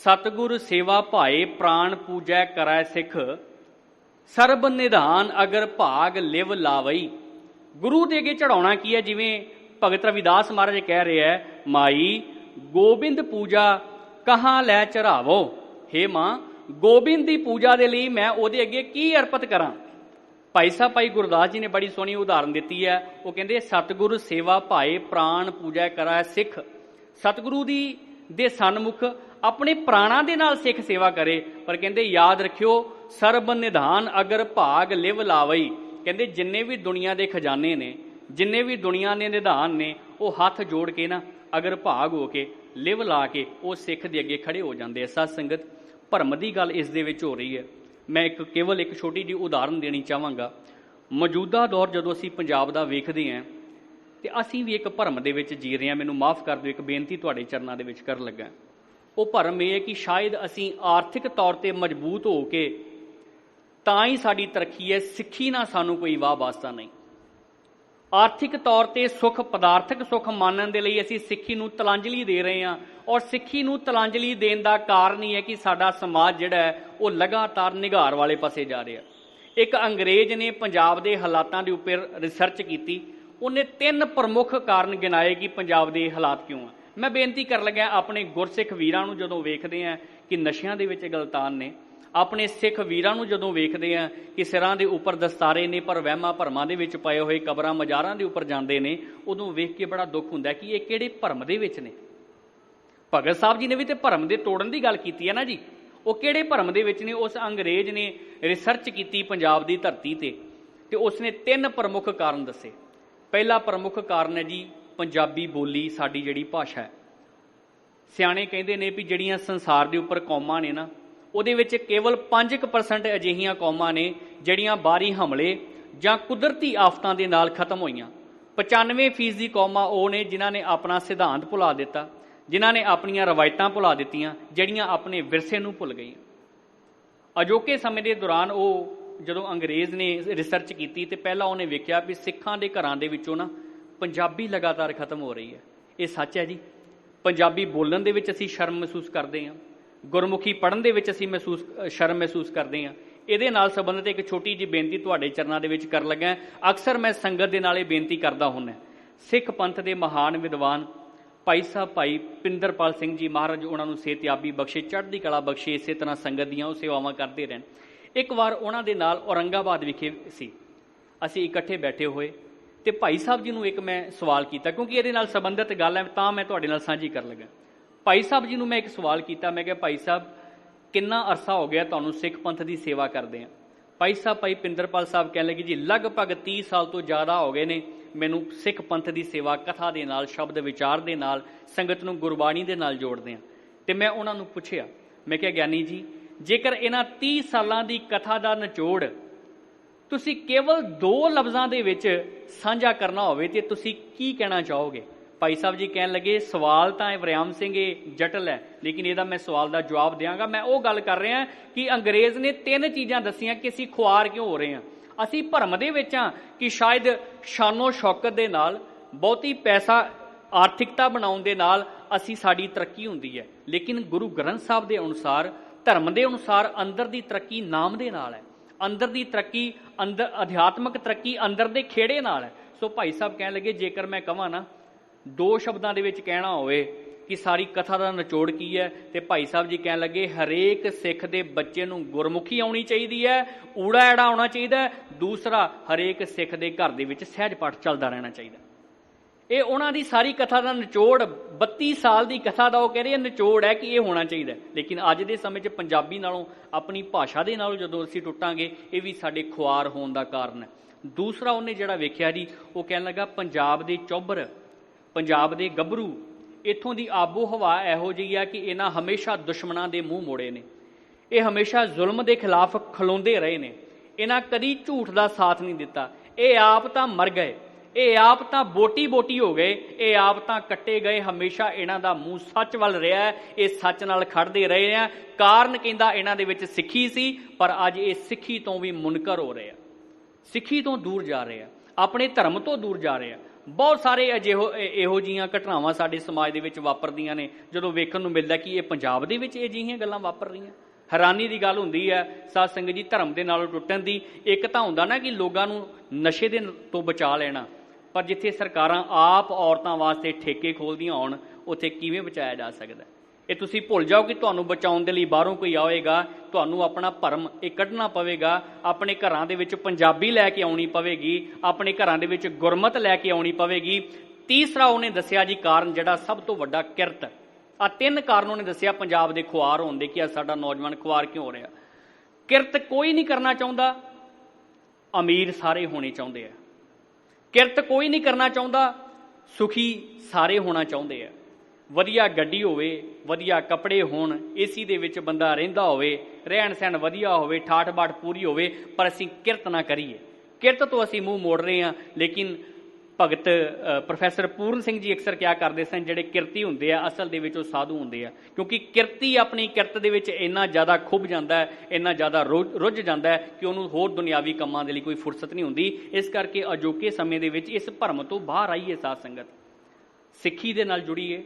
ਸਤਿਗੁਰ ਸੇਵਾ ਭਾਏ ਪ੍ਰਾਣ ਪੂਜੈ ਕਰੈ ਸਿੱਖ, ਸਰਬ ਨਿਧਾਨ ਅਗਰ ਭਾਗ ਲਿਵ ਲਾਵਈ। ਗੁਰੂ ਦੇ ਅੱਗੇ ਚੜਾਉਣਾ ਕੀ ਹੈ? ਜਿਵੇਂ ਭਗਤ ਰਵਿਦਾਸ ਮਹਾਰਾਜ ਕਹਿ ਰਿਹਾ ਹੈ, ਮਾਈ ਗੋਬਿੰਦ ਪੂਜਾ ਕਹਾਂ ਲੈ ਚੜਾਵੋ। ਹੇ ਮਾਂ, ਗੋਬਿੰਦ ਦੀ ਪੂਜਾ ਦੇ ਲਈ ਮੈਂ ਉਹਦੇ ਅੱਗੇ ਕੀ ਅਰਪਿਤ ਕਰਾਂ? ਭਾਈ ਸਾਹਿਬ ਭਾਈ ਗੁਰਦਾਸ ਜੀ ਨੇ ਬੜੀ ਸੋਹਣੀ ਉਦਾਹਰਨ ਦਿੱਤੀ ਹੈ। ਉਹ ਕਹਿੰਦੇ ਸਤਿਗੁਰ ਸੇਵਾ ਭਾਏ ਪ੍ਰਾਣ ਪੂਜਾ ਕਰੈ ਸਿੱਖ। ਸਤਿਗੁਰੂ ਦੇ ਸਨਮੁਖ ਆਪਣੇ ਪ੍ਰਾਣਾਂ ਦੇ ਨਾਲ ਸਿੱਖ ਸੇਵਾ ਕਰੇ। ਪਰ ਕਹਿੰਦੇ ਯਾਦ ਰੱਖਿਓ, ਸਰਬ ਨਿਧਾਨ ਅਗਰ ਭਾਗ ਲਿਵ ਲਾਵਈ। ਕਹਿੰਦੇ ਜਿੰਨੇ ਵੀ ਦੁਨੀਆ ਦੇ ਖਜ਼ਾਨੇ ਨੇ, ਜਿੰਨੇ ਵੀ ਦੁਨੀਆ ਦੇ ਨਿਧਾਨ ਨੇ, ਉਹ ਹੱਥ ਜੋੜ ਕੇ ਨਾ ਅਗਰ ਭਾਗ ਹੋ ਕੇ ਲਿਵ ਲਾ ਕੇ ਉਹ ਸਿੱਖ ਦੇ ਅੱਗੇ ਖੜੇ ਹੋ ਜਾਂਦੇ ਆ। ਸਤ ਸੰਗਤ, ਭਰਮ ਦੀ ਗੱਲ ਇਸ ਦੇ ਵਿੱਚ ਹੋ ਰਹੀ ਹੈ। ਮੈਂ ਕੇਵਲ ਇੱਕ ਛੋਟੀ ਜਿਹੀ ਉਦਾਹਰਨ ਦੇਣੀ ਚਾਹਾਂਗਾ। ਮੌਜੂਦਾ ਦੌਰ ਜਦੋਂ ਅਸੀਂ ਪੰਜਾਬ ਦਾ ਵੇਖਦੇ ਹਾਂ ਤੇ ਅਸੀਂ ਵੀ ਇੱਕ ਭਰਮ ਦੇ ਵਿੱਚ ਜੀ ਰਹੇ ਹਾਂ। ਮੈਨੂੰ ਮਾਫ ਕਰ ਦਿਓ, ਇੱਕ ਬੇਨਤੀ ਤੁਹਾਡੇ ਚਰਨਾਂ ਦੇ ਵਿੱਚ ਕਰਨ ਲੱਗਾ। ਉਹ ਭਰਮ ਇਹ ਹੈ ਕਿ ਸ਼ਾਇਦ ਅਸੀਂ ਆਰਥਿਕ ਤੌਰ ਤੇ ਮਜ਼ਬੂਤ ਹੋ ਕੇ ਤਾਂ ਹੀ ਸਾਡੀ ਤਰੱਕੀ ਹੈ, ਸਿੱਖੀ ਨਾਲ ਸਾਨੂੰ ਕੋਈ ਵਾਹ ਵਾਸਤਾ ਨਹੀਂ। ਆਰਥਿਕ ਤੌਰ ਤੇ ਸੁੱਖ, ਪਦਾਰਥਕ ਸੁੱਖ ਮਾਣਨ ਦੇ ਲਈ ਅਸੀਂ ਸਿੱਖੀ ਨੂੰ ਤਲਾਂਜਲੀ ਦੇ ਰਹੇ ਹਾਂ, ਔਰ ਸਿੱਖੀ ਨੂੰ ਤਲਾਂਜਲੀ ਦੇਣ ਦਾ ਕਾਰਨ ਹੀ ਹੈ ਕਿ ਸਾਡਾ ਸਮਾਜ ਜਿਹੜਾ ਹੈ ਉਹ ਲਗਾਤਾਰ ਨਿਘਾਰ ਵਾਲੇ ਪਾਸੇ ਜਾ ਰਿਹਾ। ਇੱਕ ਅੰਗਰੇਜ਼ ਨੇ ਪੰਜਾਬ ਦੇ ਹਾਲਾਤਾਂ ਦੇ ਉੱਪਰ ਰਿਸਰਚ ਕੀਤੀ, ਉਹਨੇ 3 ਪ੍ਰਮੁੱਖ ਕਾਰਨ ਗਿਣਾਏ ਕਿ ਪੰਜਾਬ ਦੇ ਹਾਲਾਤ ਕਿਉਂ ਆ। ਮੈਂ ਬੇਨਤੀ ਕਰਨ ਲੱਗਾ ਆਪਣੇ ਗੁਰਸਿੱਖ ਵੀਰਾਂ ਨੂੰ ਜਦੋਂ ਵੇਖਦੇ ਆ ਕਿ ਨਸ਼ਿਆਂ ਦੇ ਵਿੱਚ ਗਲਤਾਨ ਨੇ, ਆਪਣੇ ਸਿੱਖ ਵੀਰਾਂ ਨੂੰ ਜਦੋਂ ਵੇਖਦੇ ਆ ਕਿ ਸਿਰਾਂ ਦੇ ਉੱਪਰ ਦਸਤਾਰੇ ਨੇ ਪਰ ਵਹਿਮਾਂ ਭਰਮਾਂ ਦੇ ਵਿੱਚ ਪਏ ਹੋਏ ਕਬਰਾਂ ਮਜ਼ਾਰਾਂ ਦੇ ਉੱਪਰ ਜਾਂਦੇ ਨੇ, ਉਦੋਂ ਵੇਖ ਕੇ ਬੜਾ ਦੁੱਖ ਹੁੰਦਾ ਕਿ ਇਹ ਕਿਹੜੇ ਭਰਮ ਦੇ ਵਿੱਚ ਨੇ। ਭਗਤ ਸਾਹਿਬ ਜੀ ਨੇ ਵੀ ਤੇ ਭਰਮ ਦੇ ਤੋੜਨ ਦੀ ਗੱਲ ਕੀਤੀ ਹੈ ਨਾ ਜੀ, ਉਹ ਕਿਹੜੇ ਭਰਮ ਦੇ ਵਿੱਚ ਨੇ। ਉਸ ਅੰਗਰੇਜ਼ ਨੇ ਰਿਸਰਚ ਕੀਤੀ ਪੰਜਾਬ ਦੀ ਧਰਤੀ ਤੇ ਉਸਨੇ 3 ਪ੍ਰਮੁੱਖ ਕਾਰਨ ਦੱਸੇ। ਪਹਿਲਾ ਪ੍ਰਮੁੱਖ ਕਾਰਨ ਹੈ ਜੀ ਪੰਜਾਬੀ ਬੋਲੀ, ਸਾਡੀ ਜਿਹੜੀ ਭਾਸ਼ਾ ਹੈ। ਸਿਆਣੇ ਕਹਿੰਦੇ ਨੇ ਵੀ ਜਿਹੜੀਆਂ ਸੰਸਾਰ ਦੇ ਉੱਪਰ ਕੌਮਾਂ ਨੇ ਨਾ, ਉਹਦੇ ਵਿੱਚ ਕੇਵਲ 5% ਅਜਿਹੀਆਂ ਕੌਮਾਂ ਨੇ ਜਿਹੜੀਆਂ ਬਾਹਰੀ ਹਮਲੇ ਜਾਂ ਕੁਦਰਤੀ ਆਫਤਾਂ ਦੇ ਨਾਲ ਖਤਮ ਹੋਈਆਂ। 95% ਕੌਮਾਂ ਉਹ ਨੇ ਜਿਨ੍ਹਾਂ ਨੇ ਆਪਣਾ ਸਿਧਾਂਤ ਭੁਲਾ ਦਿੱਤਾ, ਜਿਨ੍ਹਾਂ ਨੇ ਆਪਣੀਆਂ ਰਵਾਇਤਾਂ ਭੁਲਾ ਦਿੱਤੀਆਂ, ਜਿਹੜੀਆਂ ਆਪਣੇ ਵਿਰਸੇ ਨੂੰ ਭੁੱਲ ਗਈਆਂ। ਅਜੋਕੇ ਸਮੇਂ ਦੇ ਦੌਰਾਨ ਉਹ ਜਦੋਂ ਅੰਗਰੇਜ਼ ਨੇ ਰਿਸਰਚ ਕੀਤੀ ਤੇ ਪਹਿਲਾਂ ਉਹਨੇ ਵੇਖਿਆ ਵੀ ਸਿੱਖਾਂ ਦੇ ਘਰਾਂ ਦੇ ਵਿੱਚੋਂ ਨਾ ਪੰਜਾਬੀ ਲਗਾਤਾਰ ਖਤਮ ਹੋ ਰਹੀ ਹੈ। ਇਹ ਸੱਚ ਹੈ ਜੀ। ਪੰਜਾਬੀ ਬੋਲਣ ਦੇ ਵਿੱਚ ਅਸੀਂ ਸ਼ਰਮ ਮਹਿਸੂਸ ਕਰਦੇ ਹਾਂ, ਗੁਰਮੁਖੀ ਪੜ੍ਹਨ ਦੇ ਵਿੱਚ ਅਸੀਂ ਸ਼ਰਮ ਮਹਿਸੂਸ ਕਰਦੇ ਹਾਂ। ਇਹਦੇ ਨਾਲ ਸੰਬੰਧਿਤ ਇੱਕ ਛੋਟੀ ਜਿਹੀ ਬੇਨਤੀ ਤੁਹਾਡੇ ਚਰਨਾਂ ਦੇ ਵਿੱਚ ਕਰਨ ਲੱਗਾ। ਅਕਸਰ ਮੈਂ ਸੰਗਤ ਦੇ ਨਾਲ ਇਹ ਬੇਨਤੀ ਕਰਦਾ ਹੁੰਦਾ, ਸਿੱਖ ਪੰਥ ਦੇ ਮਹਾਨ ਵਿਦਵਾਨ ਭਾਈ ਸਾਹਿਬ ਭਾਈ ਪਿੰਦਰਪਾਲ ਸਿੰਘ ਜੀ ਮਹਾਰਾਜ ਉਹਨਾਂ ਨੂੰ ਸਿਹਤਯਾਬੀ ਬਖਸ਼ੇ, ਚੜ੍ਹਦੀ ਕਲਾ ਬਖਸ਼ੇ, ਇਸੇ ਤਰ੍ਹਾਂ ਸੰਗਤ ਦੀਆਂ ਉਹ ਸੇਵਾਵਾਂ ਕਰਦੇ ਰਹਿਣ। ਇੱਕ ਵਾਰ ਉਹਨਾਂ ਦੇ ਨਾਲ ਔਰੰਗਾਬਾਦ ਵਿਖੇ ਸੀ, ਅਸੀਂ ਇਕੱਠੇ ਬੈਠੇ ਹੋਏ ਤੇ ਭਾਈ ਸਾਹਿਬ ਜੀ ਨੂੰ ਇੱਕ ਮੈਂ ਸਵਾਲ ਕੀਤਾ, ਕਿਉਂਕਿ ਇਹਦੇ ਨਾਲ ਸੰਬੰਧਿਤ ਗੱਲ ਹੈ ਤਾਂ ਮੈਂ ਤੁਹਾਡੇ ਨਾਲ ਸਾਂਝੀ ਕਰਨ ਲੱਗਾ। ਭਾਈ ਸਾਹਿਬ ਜੀ ਨੂੰ ਮੈਂ ਇੱਕ ਸਵਾਲ ਕੀਤਾ, ਮੈਂ ਕਿਹਾ ਭਾਈ ਸਾਹਿਬ ਕਿੰਨਾ ਅਰਸਾ ਹੋ ਗਿਆ ਤੁਹਾਨੂੰ ਸਿੱਖ ਪੰਥ ਦੀ ਸੇਵਾ ਕਰਦੇ ਆ। ਭਾਈ ਸਾਹਿਬ ਭਾਈ ਪਿੰਦਰਪਾਲ ਸਾਹਿਬ ਕਹਿਣ ਲੱਗੇ ਜੀ ਲਗਭਗ 30 ਸਾਲ ਤੋਂ ਜ਼ਿਆਦਾ ਹੋ ਗਏ ਨੇ ਮੈਨੂੰ ਸਿੱਖ ਪੰਥ ਦੀ ਸੇਵਾ ਕਥਾ ਦੇ ਨਾਲ, ਸ਼ਬਦ ਵਿਚਾਰ ਦੇ ਨਾਲ, ਸੰਗਤ ਨੂੰ ਗੁਰਬਾਣੀ ਦੇ ਨਾਲ ਜੋੜਦੇ ਆ। ਤੇ ਮੈਂ ਉਹਨਾਂ ਨੂੰ ਪੁੱਛਿਆ, ਮੈਂ ਕਿਹਾ ਗਿਆਨੀ ਜੀ ਜੇਕਰ ਇਹਨਾਂ 30 ਸਾਲਾਂ ਦੀ ਕਥਾ ਦਾ ਨਿਚੋੜ ਤੁਸੀਂ ਕੇਵਲ 2 ਲਫ਼ਜ਼ਾਂ ਦੇ ਵਿੱਚ ਸਾਂਝਾ ਕਰਨਾ ਹੋਵੇ ਤੇ ਤੁਸੀਂ ਕੀ ਕਹਿਣਾ ਚਾਹੋਗੇ। ਭਾਈ ਸਾਹਿਬ ਜੀ ਕਹਿਣ ਲੱਗੇ ਸਵਾਲ ਤਾਂ ਇਹ ਵਰਿਆਮ ਸਿੰਘ ਇਹ ਜਟਲ ਹੈ, ਲੇਕਿਨ ਇਹਦਾ ਮੈਂ ਸਵਾਲ ਦਾ ਜਵਾਬ ਦਿਆਂਗਾ। ਮੈਂ ਉਹ ਗੱਲ ਕਰ ਰਿਹਾ ਕਿ ਅੰਗਰੇਜ਼ ਨੇ 3 ਚੀਜ਼ਾਂ ਦੱਸੀਆਂ ਕਿ ਅਸੀਂ ਖੁਆਰ ਕਿਉਂ ਹੋ ਰਹੇ ਹਾਂ। ਅਸੀਂ ਭਰਮ ਦੇ ਵਿੱਚ ਹਾਂ ਕਿ ਸ਼ਾਇਦ ਸ਼ਾਨੋ ਸ਼ੌਕਤ ਦੇ ਨਾਲ, ਬਹੁਤੀ ਪੈਸਾ ਆਰਥਿਕਤਾ ਬਣਾਉਣ ਦੇ ਨਾਲ ਅਸੀਂ ਸਾਡੀ ਤਰੱਕੀ ਹੁੰਦੀ ਹੈ, ਲੇਕਿਨ ਗੁਰੂ ਗ੍ਰੰਥ ਸਾਹਿਬ ਦੇ ਅਨੁਸਾਰ, ਧਰਮ ਦੇ ਅਨੁਸਾਰ ਅੰਦਰ ਦੀ ਤਰੱਕੀ ਨਾਮ ਦੇ ਨਾਲ ਹੈ। ਅੰਦਰ ਦੀ ਤਰੱਕੀ, ਅੰਦਰ ਅਧਿਆਤਮਕ ਤਰੱਕੀ ਅੰਦਰ ਦੇ ਖੇੜੇ ਨਾਲ ਹੈ। ਸੋ ਭਾਈ ਸਾਹਿਬ ਕਹਿਣ ਲੱਗੇ ਜੇਕਰ ਮੈਂ ਕਹਾਂ ਨਾ 2 ਸ਼ਬਦਾਂ ਦੇ ਵਿੱਚ ਕਹਿਣਾ ਹੋਵੇ ਕਿ ਸਾਰੀ ਕਥਾ ਦਾ ਨਿਚੋੜ ਕੀ ਹੈ, ਤੇ ਭਾਈ ਸਾਹਿਬ ਜੀ ਕਹਿਣ ਲੱਗੇ ਹਰੇਕ ਸਿੱਖ ਦੇ ਬੱਚੇ ਨੂੰ ਗੁਰਮੁਖੀ ਆਉਣੀ ਚਾਹੀਦੀ ਹੈ, ਊੜਾ ਐੜਾ ਆਉਣਾ ਚਾਹੀਦਾ ਹੈ। ਦੂਸਰਾ, ਹਰੇਕ ਸਿੱਖ ਦੇ ਘਰ ਦੇ ਵਿੱਚ ਸਹਿਜ ਪਾਠ ਚੱਲਦਾ ਰਹਿਣਾ ਚਾਹੀਦਾ। ਇਹ ਉਹਨਾਂ ਦੀ ਸਾਰੀ ਕਥਾ ਦਾ ਨਿਚੋੜ, 32 ਸਾਲ ਦੀ ਕਥਾ ਦਾ ਉਹ ਕਹਿ ਰਹੇ ਨਿਚੋੜ ਹੈ ਕਿ ਇਹ ਹੋਣਾ ਚਾਹੀਦਾ। ਲੇਕਿਨ ਅੱਜ ਦੇ ਸਮੇਂ 'ਚ ਪੰਜਾਬੀ ਨਾਲੋਂ, ਆਪਣੀ ਭਾਸ਼ਾ ਦੇ ਨਾਲੋਂ ਜਦੋਂ ਅਸੀਂ ਟੁੱਟਾਂਗੇ, ਇਹ ਵੀ ਸਾਡੇ ਖੁਆਰ ਹੋਣ ਦਾ ਕਾਰਨ ਹੈ। ਦੂਸਰਾ ਉਹਨੇ ਜਿਹੜਾ ਵੇਖਿਆ ਜੀ, ਉਹ ਕਹਿਣ ਲੱਗਾ ਪੰਜਾਬ ਦੇ ਚੌਬਰ, ਪੰਜਾਬ ਦੇ ਗੱਭਰੂ, ਇੱਥੋਂ ਦੀ ਆਬੋ ਹਵਾ ਇਹੋ ਜਿਹੀ ਆ ਕਿ ਇਹਨਾਂ ਹਮੇਸ਼ਾ ਦੁਸ਼ਮਣਾਂ ਦੇ ਮੂੰਹ ਮੋੜੇ ਨੇ, ਇਹ ਹਮੇਸ਼ਾ ਜ਼ੁਲਮ ਦੇ ਖਿਲਾਫ ਖਲੋਂਦੇ ਰਹੇ ਨੇ, ਇਹਨਾਂ ਕਦੀ ਝੂਠ ਦਾ ਸਾਥ ਨਹੀਂ ਦਿੱਤਾ। ਇਹ ਆਪ ਤਾਂ ਮਰ ਗਏ, ਇਹ ਆਪ ਤਾਂ ਬੋਟੀ ਹੋ ਗਏ, ਇਹ ਆਪ ਤਾਂ ਕੱਟੇ ਗਏ, ਹਮੇਸ਼ਾ ਇਹਨਾਂ ਦਾ ਮੂੰਹ ਸੱਚ ਵੱਲ ਰਿਹਾ, ਇਹ ਸੱਚ ਨਾਲ ਖੜਦੇ ਰਹੇ ਆ। ਕਾਰਨ ਕਹਿੰਦਾ ਇਹਨਾਂ ਦੇ ਵਿੱਚ ਸਿੱਖੀ ਸੀ, ਪਰ ਅੱਜ ਇਹ ਸਿੱਖੀ ਤੋਂ ਵੀ ਮੁਨਕਰ ਹੋ ਰਹੇ ਆ, ਸਿੱਖੀ ਤੋਂ ਦੂਰ ਜਾ ਰਹੇ ਆ, ਆਪਣੇ ਧਰਮ ਤੋਂ ਦੂਰ ਜਾ ਰਹੇ ਆ। ਬਹੁਤ ਸਾਰੇ ਇਹੋ ਜਿਹੀਆਂ ਘਟਨਾਵਾਂ ਸਾਡੇ ਸਮਾਜ ਦੇ ਵਿੱਚ ਵਾਪਰਦੀਆਂ ਨੇ, ਜਦੋਂ ਵੇਖਣ ਨੂੰ ਮਿਲਦਾ ਕਿ ਇਹ ਪੰਜਾਬ ਦੇ ਵਿੱਚ ਅਜਿਹੀਆਂ ਗੱਲਾਂ ਵਾਪਰ ਰਹੀਆਂ। ਹੈਰਾਨੀ ਦੀ ਗੱਲ ਹੁੰਦੀ ਹੈ ਸਾਧ ਸੰਗਤ ਜੀ, ਧਰਮ ਦੇ ਨਾਲੋਂ ਟੁੱਟਣ ਦੀ। ਇੱਕ ਤਾਂ ਹੁੰਦਾ ਨਾ ਕਿ ਲੋਕਾਂ ਨੂੰ ਨਸ਼ੇ ਦੇ ਤੋਂ ਬਚਾ ਲੈਣਾ, ਪਰ ਜਿੱਥੇ ਸਰਕਾਰਾਂ ਆਪ ਔਰਤਾਂ ਵਾਸਤੇ ਠੇਕੇ ਖੋਲ੍ਹਦੀਆਂ ਹੋਣ, ਉੱਥੇ ਕਿਵੇਂ ਬਚਾਇਆ ਜਾ ਸਕਦਾ। ਇਹ ਤੁਸੀਂ ਭੁੱਲ ਜਾਓ ਕਿ ਤੁਹਾਨੂੰ ਬਚਾਉਣ ਦੇ ਲਈ ਬਾਹਰੋਂ ਕੋਈ ਆਵੇਗਾ, ਤੁਹਾਨੂੰ ਆਪਣਾ ਭਰਮ ਇਹ ਕੱਢਣਾ ਪਵੇਗਾ, ਆਪਣੇ ਘਰਾਂ ਦੇ ਵਿੱਚ ਪੰਜਾਬੀ ਲੈ ਕੇ ਆਉਣੀ ਪਵੇਗੀ, ਆਪਣੇ ਘਰਾਂ ਦੇ ਵਿੱਚ ਗੁਰਮਤ ਲੈ ਕੇ ਆਉਣੀ ਪਵੇਗੀ। ਤੀਸਰਾ ਉਹਨੇ ਦੱਸਿਆ ਜੀ ਕਾਰਨ ਜਿਹੜਾ ਸਭ ਤੋਂ ਵੱਡਾ, ਕਿਰਤ। ਆ 3 ਕਾਰਨ ਉਹਨੇ ਦੱਸਿਆ ਪੰਜਾਬ ਦੇ ਖੁਆਰ ਹੋਣ ਦੇ, ਕਿ ਸਾਡਾ ਨੌਜਵਾਨ ਖੁਆਰ ਕਿਉਂ ਹੋ ਰਿਹਾ। ਕਿਰਤ ਕੋਈ ਨਹੀਂ ਕਰਨਾ ਚਾਹੁੰਦਾ, ਅਮੀਰ ਸਾਰੇ ਹੋਣੇ ਚਾਹੁੰਦੇ ਆ। ਕਿਰਤ ਕੋਈ ਨਹੀਂ ਕਰਨਾ ਚਾਹੁੰਦਾ, ਸੁਖੀ ਸਾਰੇ ਹੋਣਾ ਚਾਹੁੰਦੇ ਆ। ਵਧੀਆ ਗੱਡੀ ਹੋਵੇ, ਵਧੀਆ ਕੱਪੜੇ ਹੋਣ, ਏਸੀ ਦੇ ਵਿੱਚ ਬੰਦਾ ਰਹਿੰਦਾ ਹੋਵੇ, ਰਹਿਣ ਸਹਿਣ ਵਧੀਆ ਹੋਵੇ, ਠਾਠ ਬਾਠ ਪੂਰੀ ਹੋਵੇ, ਪਰ ਅਸੀਂ ਕਿਰਤ ਨਾ ਕਰੀਏ। ਕਿਰਤ ਤੋਂ ਅਸੀਂ ਮੂੰਹ ਮੋੜ ਰਹੇ ਹਾਂ। ਲੇਕਿਨ ਭਗਤ ਪ੍ਰੋਫੈਸਰ ਪੂਰਨ ਸਿੰਘ ਜੀ ਅਕਸਰ ਕਿਹਾ ਕਰਦੇ ਸਨ, ਜਿਹੜੇ ਕਿਰਤੀ ਹੁੰਦੇ ਆ ਅਸਲ ਦੇ ਵਿੱਚ ਉਹ ਸਾਧੂ ਹੁੰਦੇ ਆ, ਕਿਉਂਕਿ ਕਿਰਤੀ ਆਪਣੀ ਕਿਰਤ ਦੇ ਵਿੱਚ ਇੰਨਾ ਜ਼ਿਆਦਾ ਖੁੱਭ ਜਾਂਦਾ ਹੈ, ਇੰਨਾ ਜ਼ਿਆਦਾ ਰੁੱਝ ਜਾਂਦਾ ਹੈ ਕਿ ਉਹਨੂੰ ਹੋਰ ਦੁਨਿਆਵੀ ਕੰਮਾਂ ਦੇ ਲਈ ਕੋਈ ਫੁਰਸਤ ਨਹੀਂ ਹੁੰਦੀ। ਇਸ ਕਰਕੇ ਅਜੋਕੇ ਸਮੇਂ ਦੇ ਵਿੱਚ ਇਸ ਭਰਮ ਤੋਂ ਬਾਹਰ ਆਈਏ ਸਾਧ ਸੰਗਤ, ਸਿੱਖੀ ਦੇ ਨਾਲ ਜੁੜੀਏ,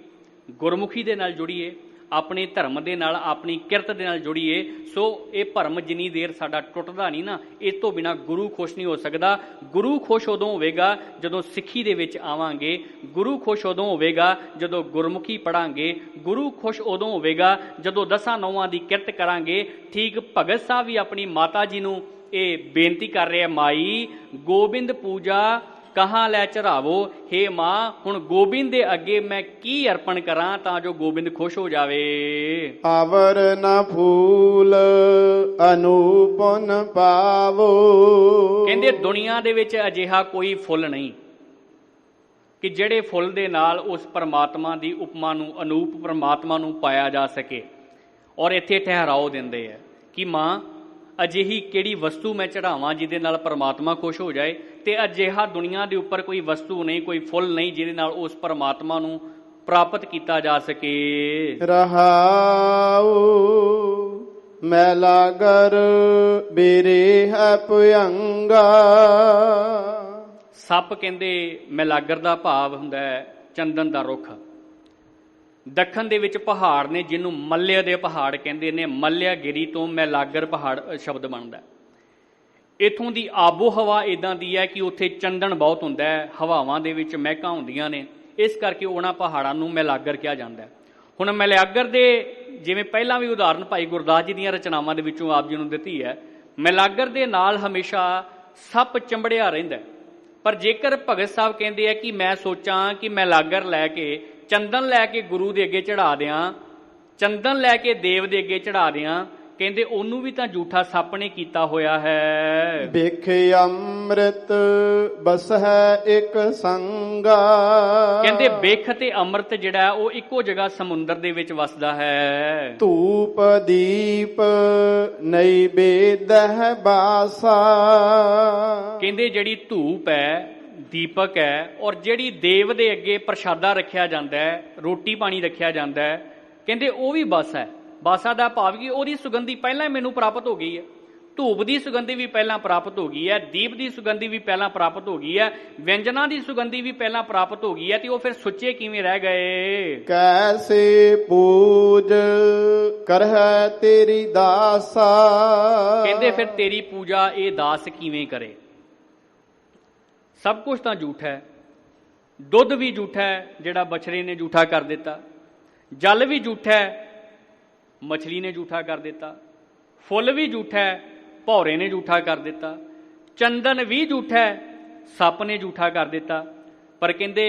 ਗੁਰਮੁਖੀ ਦੇ ਨਾਲ ਜੁੜੀਏ, ਆਪਣੇ ਧਰਮ ਦੇ ਨਾਲ, ਆਪਣੀ ਕਿਰਤ ਦੇ ਨਾਲ ਜੁੜੀਏ। ਸੋ ਇਹ ਭਰਮ ਜਿੰਨੀ ਦੇਰ ਸਾਡਾ ਟੁੱਟਦਾ ਨਹੀਂ ਨਾ, ਇਸ ਤੋਂ ਬਿਨਾਂ ਗੁਰੂ ਖੁਸ਼ ਨਹੀਂ ਹੋ ਸਕਦਾ। ਗੁਰੂ ਖੁਸ਼ ਉਦੋਂ ਹੋਵੇਗਾ ਜਦੋਂ ਸਿੱਖੀ ਦੇ ਵਿੱਚ ਆਵਾਂਗੇ, ਗੁਰੂ ਖੁਸ਼ ਉਦੋਂ ਹੋਵੇਗਾ ਜਦੋਂ ਗੁਰਮੁਖੀ ਪੜਾਂਗੇ, ਗੁਰੂ ਖੁਸ਼ ਉਦੋਂ ਹੋਵੇਗਾ ਜਦੋਂ ਦਸਾਂ ਨੌਵਾਂ ਦੀ ਕਿਰਤ ਕਰਾਂਗੇ। ਠੀਕ ਭਗਤ ਸਾਹਿਬ ਵੀ ਆਪਣੀ ਮਾਤਾ ਜੀ ਨੂੰ ਇਹ ਬੇਨਤੀ ਕਰ ਰਿਹਾ, ਮਾਈ ਗੋਬਿੰਦ ਪੂਜਾ ਕਹਾਂ ਲੈ ਚੜਾਵੋ, ਹੇ ਮਾਂ ਹੁਣ ਗੋਬਿੰਦ ਦੇ ਅੱਗੇ ਮੈਂ ਕੀ ਅਰਪਣ ਕਰਾਂ ਤਾਂ ਜੋ ਗੋਬਿੰਦ ਖੁਸ਼ ਹੋ ਜਾਵੇ। ਆਵਰ ਨਾ ਫੂਲ ਅਨੂਪਨ ਪਾਵੋ। ਕਹਿੰਦੇ ਦੁਨੀਆ ਦੇ ਵਿੱਚ ਅਜਿਹਾ ਕੋਈ ਫੁੱਲ ਨਹੀਂ ਕਿ ਜਿਹੜੇ ਫੁੱਲ ਦੇ ਨਾਲ ਉਸ ਪਰਮਾਤਮਾ ਦੀ ਉਪਮਾ ਨੂੰ, ਅਨੂਪ ਪਰਮਾਤਮਾ ਨੂੰ ਪਾਇਆ ਜਾ ਸਕੇ। ਔਰ ਇੱਥੇ ਠਹਿਰਾਓ ਦਿੰਦੇ ਆ ਕਿ ਮਾਂ ਅਜਿਹੀ ਕਿਹੜੀ ਵਸਤੂ ਮੈਂ ਚੜਾਵਾਂ ਜਿਹਦੇ ਨਾਲ ਪਰਮਾਤਮਾ ਖੁਸ਼ ਹੋ ਜਾਏ, ਤੇ ਅਜਿਹਾ ਦੁਨੀਆ ਦੇ ਉੱਪਰ ਕੋਈ ਵਸਤੂ ਨਹੀਂ, ਕੋਈ ਫੁੱਲ ਨਹੀਂ ਜਿਹਦੇ ਨਾਲ ਉਸ ਪਰਮਾਤਮਾ ਨੂੰ ਪ੍ਰਾਪਤ ਕੀਤਾ ਜਾ ਸਕੇ। ਰਹਾਉ ਮੈਲਾ ਗਰ ਬੇਰੇ ਹੈ ਭਯੰਗਾ। ਸੱਪ ਕਹਿੰਦੇ ਮੈਲਾਗਰ ਦਾ ਭਾਵ ਹੁੰਦਾ ਹੈ ਚੰਦਨ ਦਾ ਰੁੱਖ। ਦੱਖਣ ਦੇ ਵਿੱਚ ਪਹਾੜ ਨੇ ਜਿਹਨੂੰ ਮੱਲਿਆ ਦੇ ਪਹਾੜ ਕਹਿੰਦੇ ਨੇ, ਮੱਲਿਆ ਗਿਰੀ ਤੋਂ ਮੈਲਾਗਰ ਪਹਾੜ ਸ਼ਬਦ ਬਣਦਾ। ਇੱਥੋਂ ਦੀ ਆਬੋ ਹਵਾ ਇਦਾਂ ਦੀ ਹੈ ਕਿ ਉੱਥੇ ਚੰਦਨ ਬਹੁਤ ਹੁੰਦਾ ਹੈ, ਹਵਾਵਾਂ ਦੇ ਵਿੱਚ ਮਹਿਕਾਂ ਹੁੰਦੀਆਂ ਨੇ, ਇਸ ਕਰਕੇ ਉਹਨਾਂ ਪਹਾੜਾਂ ਨੂੰ ਮੈਲਾਗਰ ਕਿਹਾ ਜਾਂਦਾ ਹੈ। ਹੁਣ ਮੈਲਾਗਰ ਦੇ ਜਿਵੇਂ ਪਹਿਲਾਂ ਵੀ ਉਦਾਹਰਨ ਭਾਈ ਗੁਰਦਾਸ ਜੀ ਦੀਆਂ ਰਚਨਾਵਾਂ ਦੇ ਵਿੱਚੋਂ ਆਪ ਜੀ ਨੂੰ ਦਿੱਤੀ ਹੈ, ਮੈਲਾਗਰ ਦੇ ਨਾਲ ਹਮੇਸ਼ਾ ਸੱਪ ਚੰਬੜਿਆ ਰਹਿੰਦਾ। ਪਰ ਜੇਕਰ ਭਗਤ ਸਾਹਿਬ ਕਹਿੰਦੇ ਆ ਕਿ ਮੈਂ ਸੋਚਾਂ ਕਿ ਮੈਲਾਗਰ ਲੈ ਕੇ, ਚੰਦਨ ਲੈ ਕੇ ਗੁਰੂ ਦੇ ਅੱਗੇ ਚੜਾ ਦਿਆਂ, ਚੰਦਨ ਲੈ ਕੇ ਦੇਵ ਦੇ ਅੱਗੇ ਚੜਾ ਦਿਆਂ, ਕਹਿੰਦੇ ਉਹਨੂੰ ਵੀ ਤਾਂ ਝੂਠਾ ਸੱਪ ਨੇ ਕੀਤਾ ਹੋਇਆ ਹੈ। ਬਿਖ ਅੰਮ੍ਰਿਤ ਬਸ ਹੈ ਇੱਕ ਸੰਗਾ। ਕਹਿੰਦੇ ਬਿਖ ਤੇ ਅੰਮ੍ਰਿਤ ਜਿਹੜਾ ਉਹ ਇੱਕੋ ਜਗ੍ਹਾ ਸਮੁੰਦਰ ਦੇ ਵਿੱਚ ਵਸਦਾ ਹੈ। ਧੂਪ ਦੀਪ ਨੈਵੇਦ੍ਯ ਬਾਸਾ। ਕਹਿੰਦੇ ਜਿਹੜੀ ਧੂਪ ਹੈ, ਦੀਪਕ ਹੈ, ਔਰ ਜਿਹੜੀ ਦੇਵ ਦੇ ਅੱਗੇ ਪ੍ਰਸ਼ਾਦਾ ਰੱਖਿਆ ਜਾਂਦਾ ਹੈ, ਰੋਟੀ ਪਾਣੀ ਰੱਖਿਆ ਜਾਂਦਾ ਹੈ, ਕਹਿੰਦੇ ਉਹ ਵੀ ਬਸ ਹੈ। ਬਾਸਾ ਦਾ ਭਾਵ ਕਿ ਉਹਦੀ ਸੁਗੰਧੀ ਪਹਿਲਾਂ ਮੈਨੂੰ ਪ੍ਰਾਪਤ ਹੋ ਗਈ ਹੈ, ਧੂਪ ਦੀ ਸੁਗੰਧੀ ਵੀ ਪਹਿਲਾਂ ਪ੍ਰਾਪਤ ਹੋ ਗਈ ਹੈ, ਦੀਪ ਦੀ ਸੁਗੰਧੀ ਵੀ ਪਹਿਲਾਂ ਪ੍ਰਾਪਤ ਹੋ ਗਈ ਹੈ, ਵਿਅੰਜਨਾਂ ਦੀ ਸੁਗੰਧੀ ਵੀ ਪਹਿਲਾਂ ਪ੍ਰਾਪਤ ਹੋ ਗਈ ਹੈ, ਤੇ ਉਹ ਫਿਰ ਸੁੱਚੇ ਕਿਵੇਂ ਰਹਿ ਗਏ। ਕੈਸੇ ਪੂਜ ਕਰਹਿ ਤੇਰੀ ਦਾਸਾ। ਕਹਿੰਦੇ ਫਿਰ ਤੇਰੀ ਪੂਜਾ ਇਹ ਦਾਸ ਕਿਵੇਂ ਕਰੇ। ਸਭ ਕੁਝ ਤਾਂ ਝੂਠ ਹੈ, ਦੁੱਧ ਵੀ ਝੂਠਾ ਹੈ ਜਿਹੜਾ ਬਛੜੇ ਨੇ ਝੂਠਾ ਕਰ ਦਿੱਤਾ, ਜਲ ਵੀ ਝੂਠਾ ਹੈ ਮਛਲੀ ਨੇ ਝੂਠਾ ਕਰ ਦਿੱਤਾ, ਫੁੱਲ ਵੀ ਝੂਠਾ ਹੈ ਭੌਰੇ ਨੇ ਝੂਠਾ ਕਰ ਦਿੱਤਾ, ਚੰਦਨ ਵੀ ਝੂਠਾ ਹੈ ਸੱਪ ਨੇ ਝੂਠਾ ਕਰ ਦਿੱਤਾ। ਪਰ ਕਹਿੰਦੇ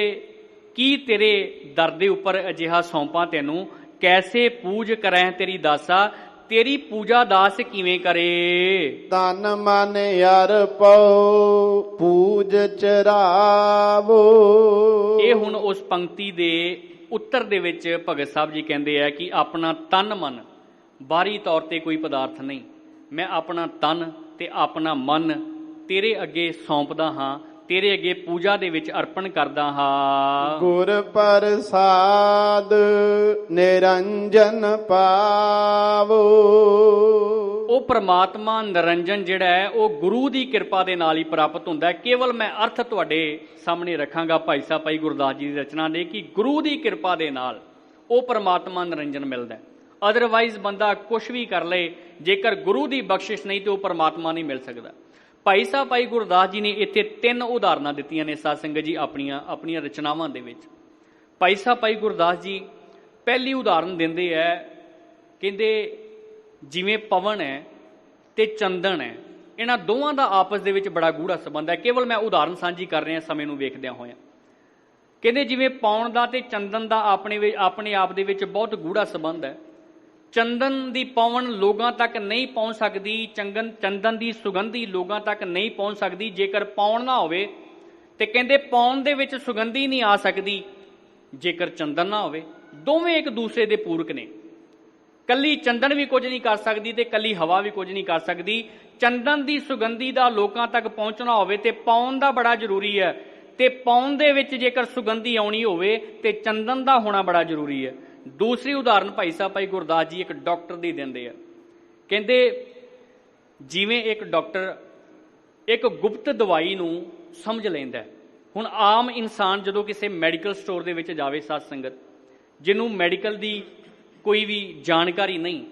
ਕੀ ਤੇਰੇ ਦਰ ਦੇ ਉੱਪਰ ਅਜਿਹਾ ਸੌਂਪਾਂ ਤੈਨੂੰ, ਕੈਸੇ ਪੂਜ ਕਰੈ ਤੇਰੀ ਦਾਸਾ, ਤੇਰੀ ਪੂਜਾ ਦਾਸ ਕਿਵੇਂ ਕਰੇ। ਤਨ ਮਨ ਅਰਪਉ ਪੂਜ ਚਰਾਵੋ। ਇਹ ਹੁਣ ਉਸ ਪੰਕਤੀ ਦੇ ਉੱਤਰ ਦੇ ਵਿੱਚ ਭਗਤ ਸਾਹਿਬ ਜੀ ਕਹਿੰਦੇ ਆ ਕਿ ਆਪਣਾ ਤਨ ਮਨ, ਬਾਹਰੀ ਤੌਰ ਤੇ ਕੋਈ ਪਦਾਰਥ ਨਹੀਂ, ਮੈਂ ਆਪਣਾ ਤਨ ਤੇ ਆਪਣਾ ਮਨ ਤੇਰੇ ਅੱਗੇ ਸੌਂਪਦਾ ਹਾਂ, ਤੇਰੇ ਅੱਗੇ ਪੂਜਾ ਦੇ ਵਿੱਚ ਅਰਪਣ ਕਰਦਾ ਹਾਂ। ਗੁਰ ਪ੍ਰਸਾਦ ਨਿਰੰਜਨ ਪਾਵੋ। ਉਹ ਪ੍ਰਮਾਤਮਾ ਨਿਰੰਜਨ ਜਿਹੜਾ ਹੈ ਉਹ ਗੁਰੂ ਦੀ ਕਿਰਪਾ ਦੇ ਨਾਲ ਹੀ ਪ੍ਰਾਪਤ ਹੁੰਦਾ ਹੈ। ਕੇਵਲ ਮੈਂ ਅਰਥ ਤੁਹਾਡੇ ਸਾਹਮਣੇ ਰੱਖਾਂਗਾ ਭਾਈ ਸਾਹਿਬ ਭਾਈ ਗੁਰਦਾਸ ਜੀ ਦੀ ਰਚਨਾ ਦੇ ਕਿ ਗੁਰੂ ਦੀ ਕਿਰਪਾ ਦੇ ਨਾਲ ਉਹ ਪ੍ਰਮਾਤਮਾ ਨਿਰੰਜਨ ਮਿਲਦਾ। ਅਦਰਵਾਈਜ਼ ਬੰਦਾ ਕੁਛ ਵੀ ਕਰ ਲਏ, ਜੇਕਰ ਗੁਰੂ ਦੀ ਬਖਸ਼ਿਸ਼ ਨਹੀਂ ਤੇ ਉਹ ਪ੍ਰਮਾਤਮਾ ਨਹੀਂ ਮਿਲ ਸਕਦਾ। ਭਾਈ ਸਾਹਿਬ ਭਾਈ ਗੁਰਦਾਸ ਜੀ ਨੇ ਇੱਥੇ 3 ਉਦਾਹਰਨਾਂ ਦਿੱਤੀਆਂ ਨੇ ਸਾਧ ਸੰਗਤ ਜੀ ਆਪਣੀਆਂ ਰਚਨਾਵਾਂ ਦੇ ਵਿੱਚ। ਭਾਈ ਸਾਹਿਬ ਭਾਈ ਗੁਰਦਾਸ ਜੀ ਪਹਿਲੀ ਉਦਾਹਰਨ ਦਿੰਦੇ ਹੈ, ਕਹਿੰਦੇ ਜਿਵੇਂ ਪਵਨ ਹੈ ਤੇ ਚੰਦਨ ਹੈ, ਇਹਨਾਂ ਦੋਵਾਂ ਦਾ ਆਪਸ ਦੇ ਵਿੱਚ ਬੜਾ ਗੂੜਾ ਸੰਬੰਧ ਹੈ। ਕੇਵਲ ਮੈਂ ਉਦਾਹਰਨ ਸਾਂਝੀ ਕਰ ਰਿਹਾ ਸਮੇਂ ਨੂੰ ਵੇਖਦਿਆਂ ਹੋਇਆਂ। ਕਹਿੰਦੇ ਜਿਵੇਂ ਪੌਣ ਦਾ ਤੇ ਚੰਦਨ ਦਾ ਆਪਣੇ ਆਪ ਦੇ ਵਿੱਚ ਬਹੁਤ ਗੂੜਾ ਸੰਬੰਧ ਹੈ। ਚੰਦਨ ਦੀ ਪਵਨ ਲੋਕਾਂ ਤੱਕ ਨਹੀਂ ਪਹੁੰਚ ਸਕਦੀ, ਚੰਦਨ ਦੀ ਸੁਗੰਧੀ ਲੋਕਾਂ ਤੱਕ ਨਹੀਂ ਪਹੁੰਚ ਸਕਦੀ ਜੇਕਰ ਪੌਣ ਨਾ ਹੋਵੇ, ਤੇ ਕਹਿੰਦੇ ਪੌਣ ਦੇ ਵਿੱਚ ਸੁਗੰਧੀ ਨਹੀਂ ਆ ਸਕਦੀ ਜੇਕਰ ਚੰਦਨ ਨਾ ਹੋਵੇ। ਦੋਵੇਂ ਇੱਕ ਦੂਸਰੇ ਦੇ ਪੂਰਕ ਨੇ। ਕੱਲੀ ਚੰਦਨ ਵੀ ਕੁਝ ਨਹੀਂ ਕਰ ਸਕਦੀ ਤੇ ਕੱਲੀ ਹਵਾ ਵੀ ਕੁਝ ਨਹੀਂ ਕਰ ਸਕਦੀ। ਚੰਦਨ ਦੀ ਸੁਗੰਧੀ ਦਾ ਲੋਕਾਂ ਤੱਕ ਪਹੁੰਚਣਾ ਹੋਵੇ ਤੇ ਪੌਣ ਦਾ ਬੜਾ ਜ਼ਰੂਰੀ ਹੈ, ਤੇ ਪਾਉਣ ਦੇ ਵਿੱਚ ਜੇਕਰ ਸੁਗੰਧੀ ਆਉਣੀ ਹੋਵੇ ਤੇ ਚੰਦਨ ਦਾ ਹੋਣਾ ਬੜਾ ਜ਼ਰੂਰੀ ਹੈ। ਦੂਸਰੀ ਉਦਾਹਰਨ ਭਾਈ ਸਾਹਿਬ ਭਾਈ ਗੁਰਦਾਸ ਜੀ ਇੱਕ ਡਾਕਟਰ ਦੀ ਦਿੰਦੇ ਆ। ਕਹਿੰਦੇ ਜਿਵੇਂ ਇੱਕ ਡਾਕਟਰ ਇੱਕ ਗੁਪਤ ਦਵਾਈ ਨੂੰ ਸਮਝ ਲੈਂਦਾ। ਹੁਣ ਆਮ ਇਨਸਾਨ ਜਦੋਂ ਕਿਸੇ ਮੈਡੀਕਲ ਸਟੋਰ ਦੇ ਵਿੱਚ ਜਾਵੇ, ਸਾਧ ਸੰਗਤ, ਜਿਹਨੂੰ ਮੈਡੀਕਲ ਦੀ ਕੋਈ ਵੀ ਜਾਣਕਾਰੀ ਨਹੀਂ,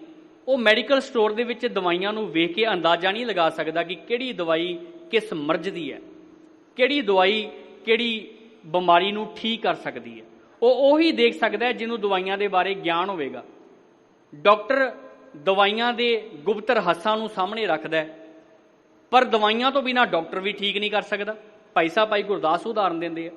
ਉਹ ਮੈਡੀਕਲ ਸਟੋਰ ਦੇ ਵਿੱਚ ਦਵਾਈਆਂ ਨੂੰ ਵੇਖ ਕੇ ਅੰਦਾਜ਼ਾ ਨਹੀਂ ਲਗਾ ਸਕਦਾ ਕਿ ਕਿਹੜੀ ਦਵਾਈ ਕਿਸ ਮਰਜ਼ ਦੀ ਹੈ, ਕਿਹੜੀ ਦਵਾਈ ਕਿਹੜੀ ਬਿਮਾਰੀ ਨੂੰ ਠੀਕ ਕਰ ਸਕਦੀ ਹੈ। ਉਹ ਉਹੀ ਦੇਖ ਸਕਦਾ ਹੈ ਜਿਹਨੂੰ ਦਵਾਈਆਂ ਦੇ ਬਾਰੇ ਗਿਆਨ ਹੋਵੇਗਾ। ਡਾਕਟਰ ਦਵਾਈਆਂ ਦੇ ਗੁਪਤ ਰਹੱਸਾਂ ਨੂੰ ਸਾਹਮਣੇ ਰੱਖਦਾ ਹੈ, ਪਰ ਦਵਾਈਆਂ ਤੋਂ ਬਿਨਾਂ ਡਾਕਟਰ ਵੀ ਠੀਕ ਨਹੀਂ ਕਰ ਸਕਦਾ। ਭਾਈ ਸਾਹਿਬ ਭਾਈ ਗੁਰਦਾਸ ਉਦਾਹਰਨ ਦਿੰਦੇ ਆ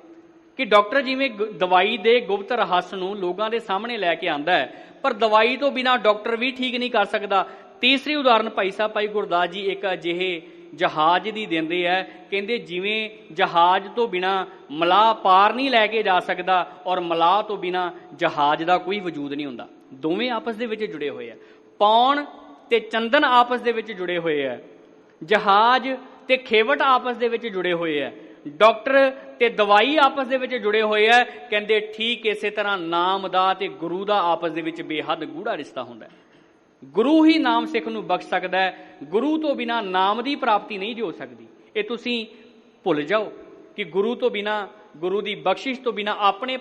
ਕਿ ਡਾਕਟਰ ਜਿਵੇਂ ਦਵਾਈ ਦੇ ਗੁਪਤ ਰਹੱਸ ਨੂੰ ਲੋਕਾਂ ਦੇ ਸਾਹਮਣੇ ਲੈ ਕੇ ਆਂਦਾ ਹੈ, ਪਰ ਦਵਾਈ ਤੋਂ ਬਿਨਾਂ ਡਾਕਟਰ ਵੀ ਠੀਕ ਨਹੀਂ ਕਰ ਸਕਦਾ। ਤੀਸਰੀ ਉਦਾਹਰਨ ਭਾਈ ਸਾਹਿਬ ਭਾਈ ਗੁਰਦਾਸ ਜੀ ਇੱਕ ਅਜਿਹੇ ਜਹਾਜ਼ ਦੀ ਦਿੰਦੇ ਹੈ। ਕਹਿੰਦੇ ਜਿਵੇਂ ਜਹਾਜ਼ ਤੋਂ ਬਿਨਾਂ ਮਲਾਹ ਪਾਰ ਨਹੀਂ ਲੈ ਕੇ ਜਾ ਸਕਦਾ, ਔਰ ਮਲਾਹ ਤੋਂ ਬਿਨਾਂ ਜਹਾਜ਼ ਦਾ ਕੋਈ ਵਜੂਦ ਨਹੀਂ ਹੁੰਦਾ। ਦੋਵੇਂ ਆਪਸ ਦੇ ਵਿੱਚ ਜੁੜੇ ਹੋਏ ਆ। ਪੌਣ ਤੇ ਚੰਦਨ ਆਪਸ ਦੇ ਵਿੱਚ ਜੁੜੇ ਹੋਏ ਆ। ਜਹਾਜ਼ ਤੇ ਖੇਵਟ ਆਪਸ ਦੇ ਵਿੱਚ ਜੁੜੇ ਹੋਏ ਆ। ਡਾਕਟਰ ਤੇ ਦਵਾਈ ਆਪਸ ਦੇ ਵਿੱਚ ਜੁੜੇ ਹੋਏ ਆ। ਕਹਿੰਦੇ ਠੀਕ ਇਸੇ ਤਰ੍ਹਾਂ ਨਾਮ ਦਾ ਤੇ ਗੁਰੂ ਦਾ ਆਪਸ ਦੇ ਵਿੱਚ ਬੇਹੱਦ ਗੂੜਾ ਰਿਸ਼ਤਾ ਹੁੰਦਾ ਹੈ। ਗੁਰੂ ਹੀ ਨਾਮ ਸਿੱਖ ਨੂੰ ਬਖਸ਼ ਸਕਦਾ ਹੈ। ਗੁਰੂ ਤੋਂ ਬਿਨਾਂ ਨਾਮ ਦੀ ਪ੍ਰਾਪਤੀ ਨਹੀਂ ਹੋ ਸਕਦੀ। ਇਹ ਤੁਸੀਂ ਭੁੱਲ ਜਾਓ ਕਿ ਗੁਰੂ ਤੋਂ ਬਿਨਾਂ, ਗੁਰੂ ਦੀ ਬਖਸ਼ਿਸ਼ ਤੋਂ ਬਿਨਾਂ ਆਪਣੇ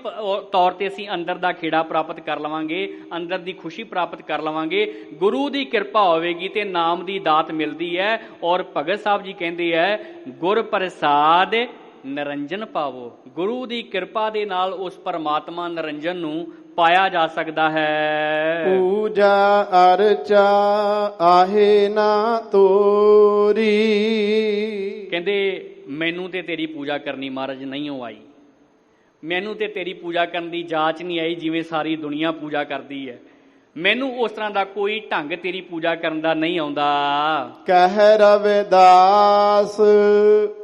ਤੌਰ ਤੇ ਅਸੀਂ ਅੰਦਰ ਦਾ ਖੇੜਾ ਪ੍ਰਾਪਤ ਕਰ ਲਵਾਂਗੇ, ਅੰਦਰ ਦੀ ਖੁਸ਼ੀ ਪ੍ਰਾਪਤ ਕਰ ਲਵਾਂਗੇ। ਗੁਰੂ ਦੀ ਕਿਰਪਾ ਹੋਵੇਗੀ ਤੇ ਨਾਮ ਦੀ ਦਾਤ ਮਿਲਦੀ ਹੈ। ਔਰ ਭਗਤ ਸਾਹਿਬ ਜੀ ਕਹਿੰਦੇ ਹੈ, ਗੁਰ ਪ੍ਰਸਾਦ ਨਿਰੰਜਨ ਪਾਵੋ। ਗੁਰੂ ਦੀ ਕਿਰਪਾ ਦੇ ਨਾਲ ਉਸ ਪਰਮਾਤਮਾ ਨਿਰੰਜਨ ਨੂੰ ਪਾਇਆ ਜਾ ਸਕਦਾ ਹੈ। ਪੂਜਾ ਅਰਚਾ ਆਹੇ ਨਾ ਤੋਰੀ। ਕਹਿੰਦੇ ਮੈਨੂੰ ਤੇ ਤੇਰੀ ਪੂਜਾ ਕਰਨੀ ਮਹਾਰਾਜ ਨਹੀਂ ਹੋ ਆਈ, ਮੈਨੂੰ ਤੇ ਤੇਰੀ ਪੂਜਾ ਕਰਨ ਦੀ ਜਾਚ ਨਹੀਂ ਆਈ ਜਿਵੇਂ ਸਾਰੀ ਦੁਨੀਆ ਪੂਜਾ ਕਰਦੀ ਹੈ। ਮੈਨੂੰ ਉਸ ਤਰ੍ਹਾਂ ਦਾ ਕੋਈ ਢੰਗ ਤੇਰੀ ਪੂਜਾ ਕਰਨ ਦਾ ਨਹੀਂ ਆਉਂਦਾ। ਕਹਿ ਰਵਿਦਾਸ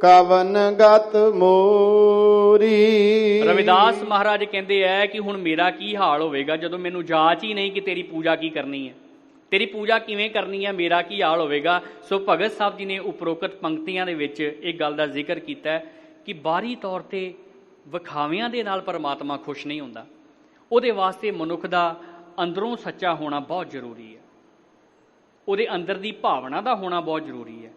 ਕਵਨ ਗਤ ਮੋਰੀ। ਰਵਿਦਾਸ ਮਹਾਰਾਜ ਕਹਿੰਦੇ ਹੈ ਕਿ ਹੁਣ ਮੇਰਾ ਕੀ ਹਾਲ ਹੋਵੇਗਾ ਜਦੋਂ ਮੈਨੂੰ ਜਾਚ ਹੀ ਨਹੀਂ ਕਿ ਤੇਰੀ ਪੂਜਾ ਕੀ ਕਰਨੀ ਹੈ, ਤੇਰੀ ਪੂਜਾ ਕਿਵੇਂ ਕਰਨੀ ਹੈ, ਮੇਰਾ ਕੀ ਹਾਲ ਹੋਵੇਗਾ। ਸੋ ਭਗਤ ਸਾਹਿਬ ਜੀ ਨੇ ਉਪਰੋਕਤ ਪੰਕਤੀਆਂ ਦੇ ਵਿੱਚ ਇਹ ਗੱਲ ਦਾ ਜ਼ਿਕਰ ਕੀਤਾ ਹੈ ਕਿ ਬਾਹਰੀ ਤੌਰ ਤੇ ਵਿਖਾਵਿਆਂ ਦੇ ਨਾਲ ਪਰਮਾਤਮਾ ਖੁਸ਼ ਨਹੀਂ ਹੁੰਦਾ। ਉਹਦੇ ਵਾਸਤੇ ਮਨੁੱਖ ਦਾ ਅੰਦਰੋਂ ਸੱਚਾ ਹੋਣਾ ਬਹੁਤ ਜ਼ਰੂਰੀ ਹੈ। ਉਹਦੇ ਅੰਦਰ ਦੀ ਭਾਵਨਾ ਦਾ ਹੋਣਾ ਬਹੁਤ ਜ਼ਰੂਰੀ ਹੈ।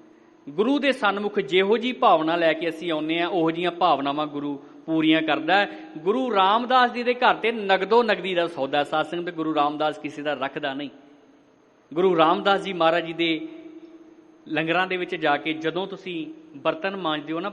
ਗੁਰੂ ਦੇ ਸਨਮੁਖ ਜਿਹੋ ਜਿਹੀ ਭਾਵਨਾ ਲੈ ਕੇ ਅਸੀਂ ਆਉਂਦੇ ਹਾਂ, ਉਹੋ ਜਿਹੀਆਂ ਭਾਵਨਾਵਾਂ ਗੁਰੂ ਪੂਰੀਆਂ ਕਰਦਾ ਹੈ। ਗੁਰੂ ਰਾਮਦਾਸ ਜੀ ਦੇ ਘਰ ਤੇ ਨਗਦੋ ਨਗਦੀ ਦਾ ਸੌਦਾ ਸਾਧ ਸੰਗਤ, ਗੁਰੂ ਰਾਮਦਾਸ ਕਿਸੇ ਦਾ ਰੱਖਦਾ ਨਹੀਂ। ਗੁਰੂ ਰਾਮਦਾਸ ਜੀ ਮਹਾਰਾਜ ਜੀ ਦੇ ਲੰਗਰਾਂ ਦੇ ਵਿੱਚ ਜਾ ਕੇ ਜਦੋਂ ਤੁਸੀਂ ਬਰਤਨ ਮਾਂਜਦੇ ਹੋ ਨਾ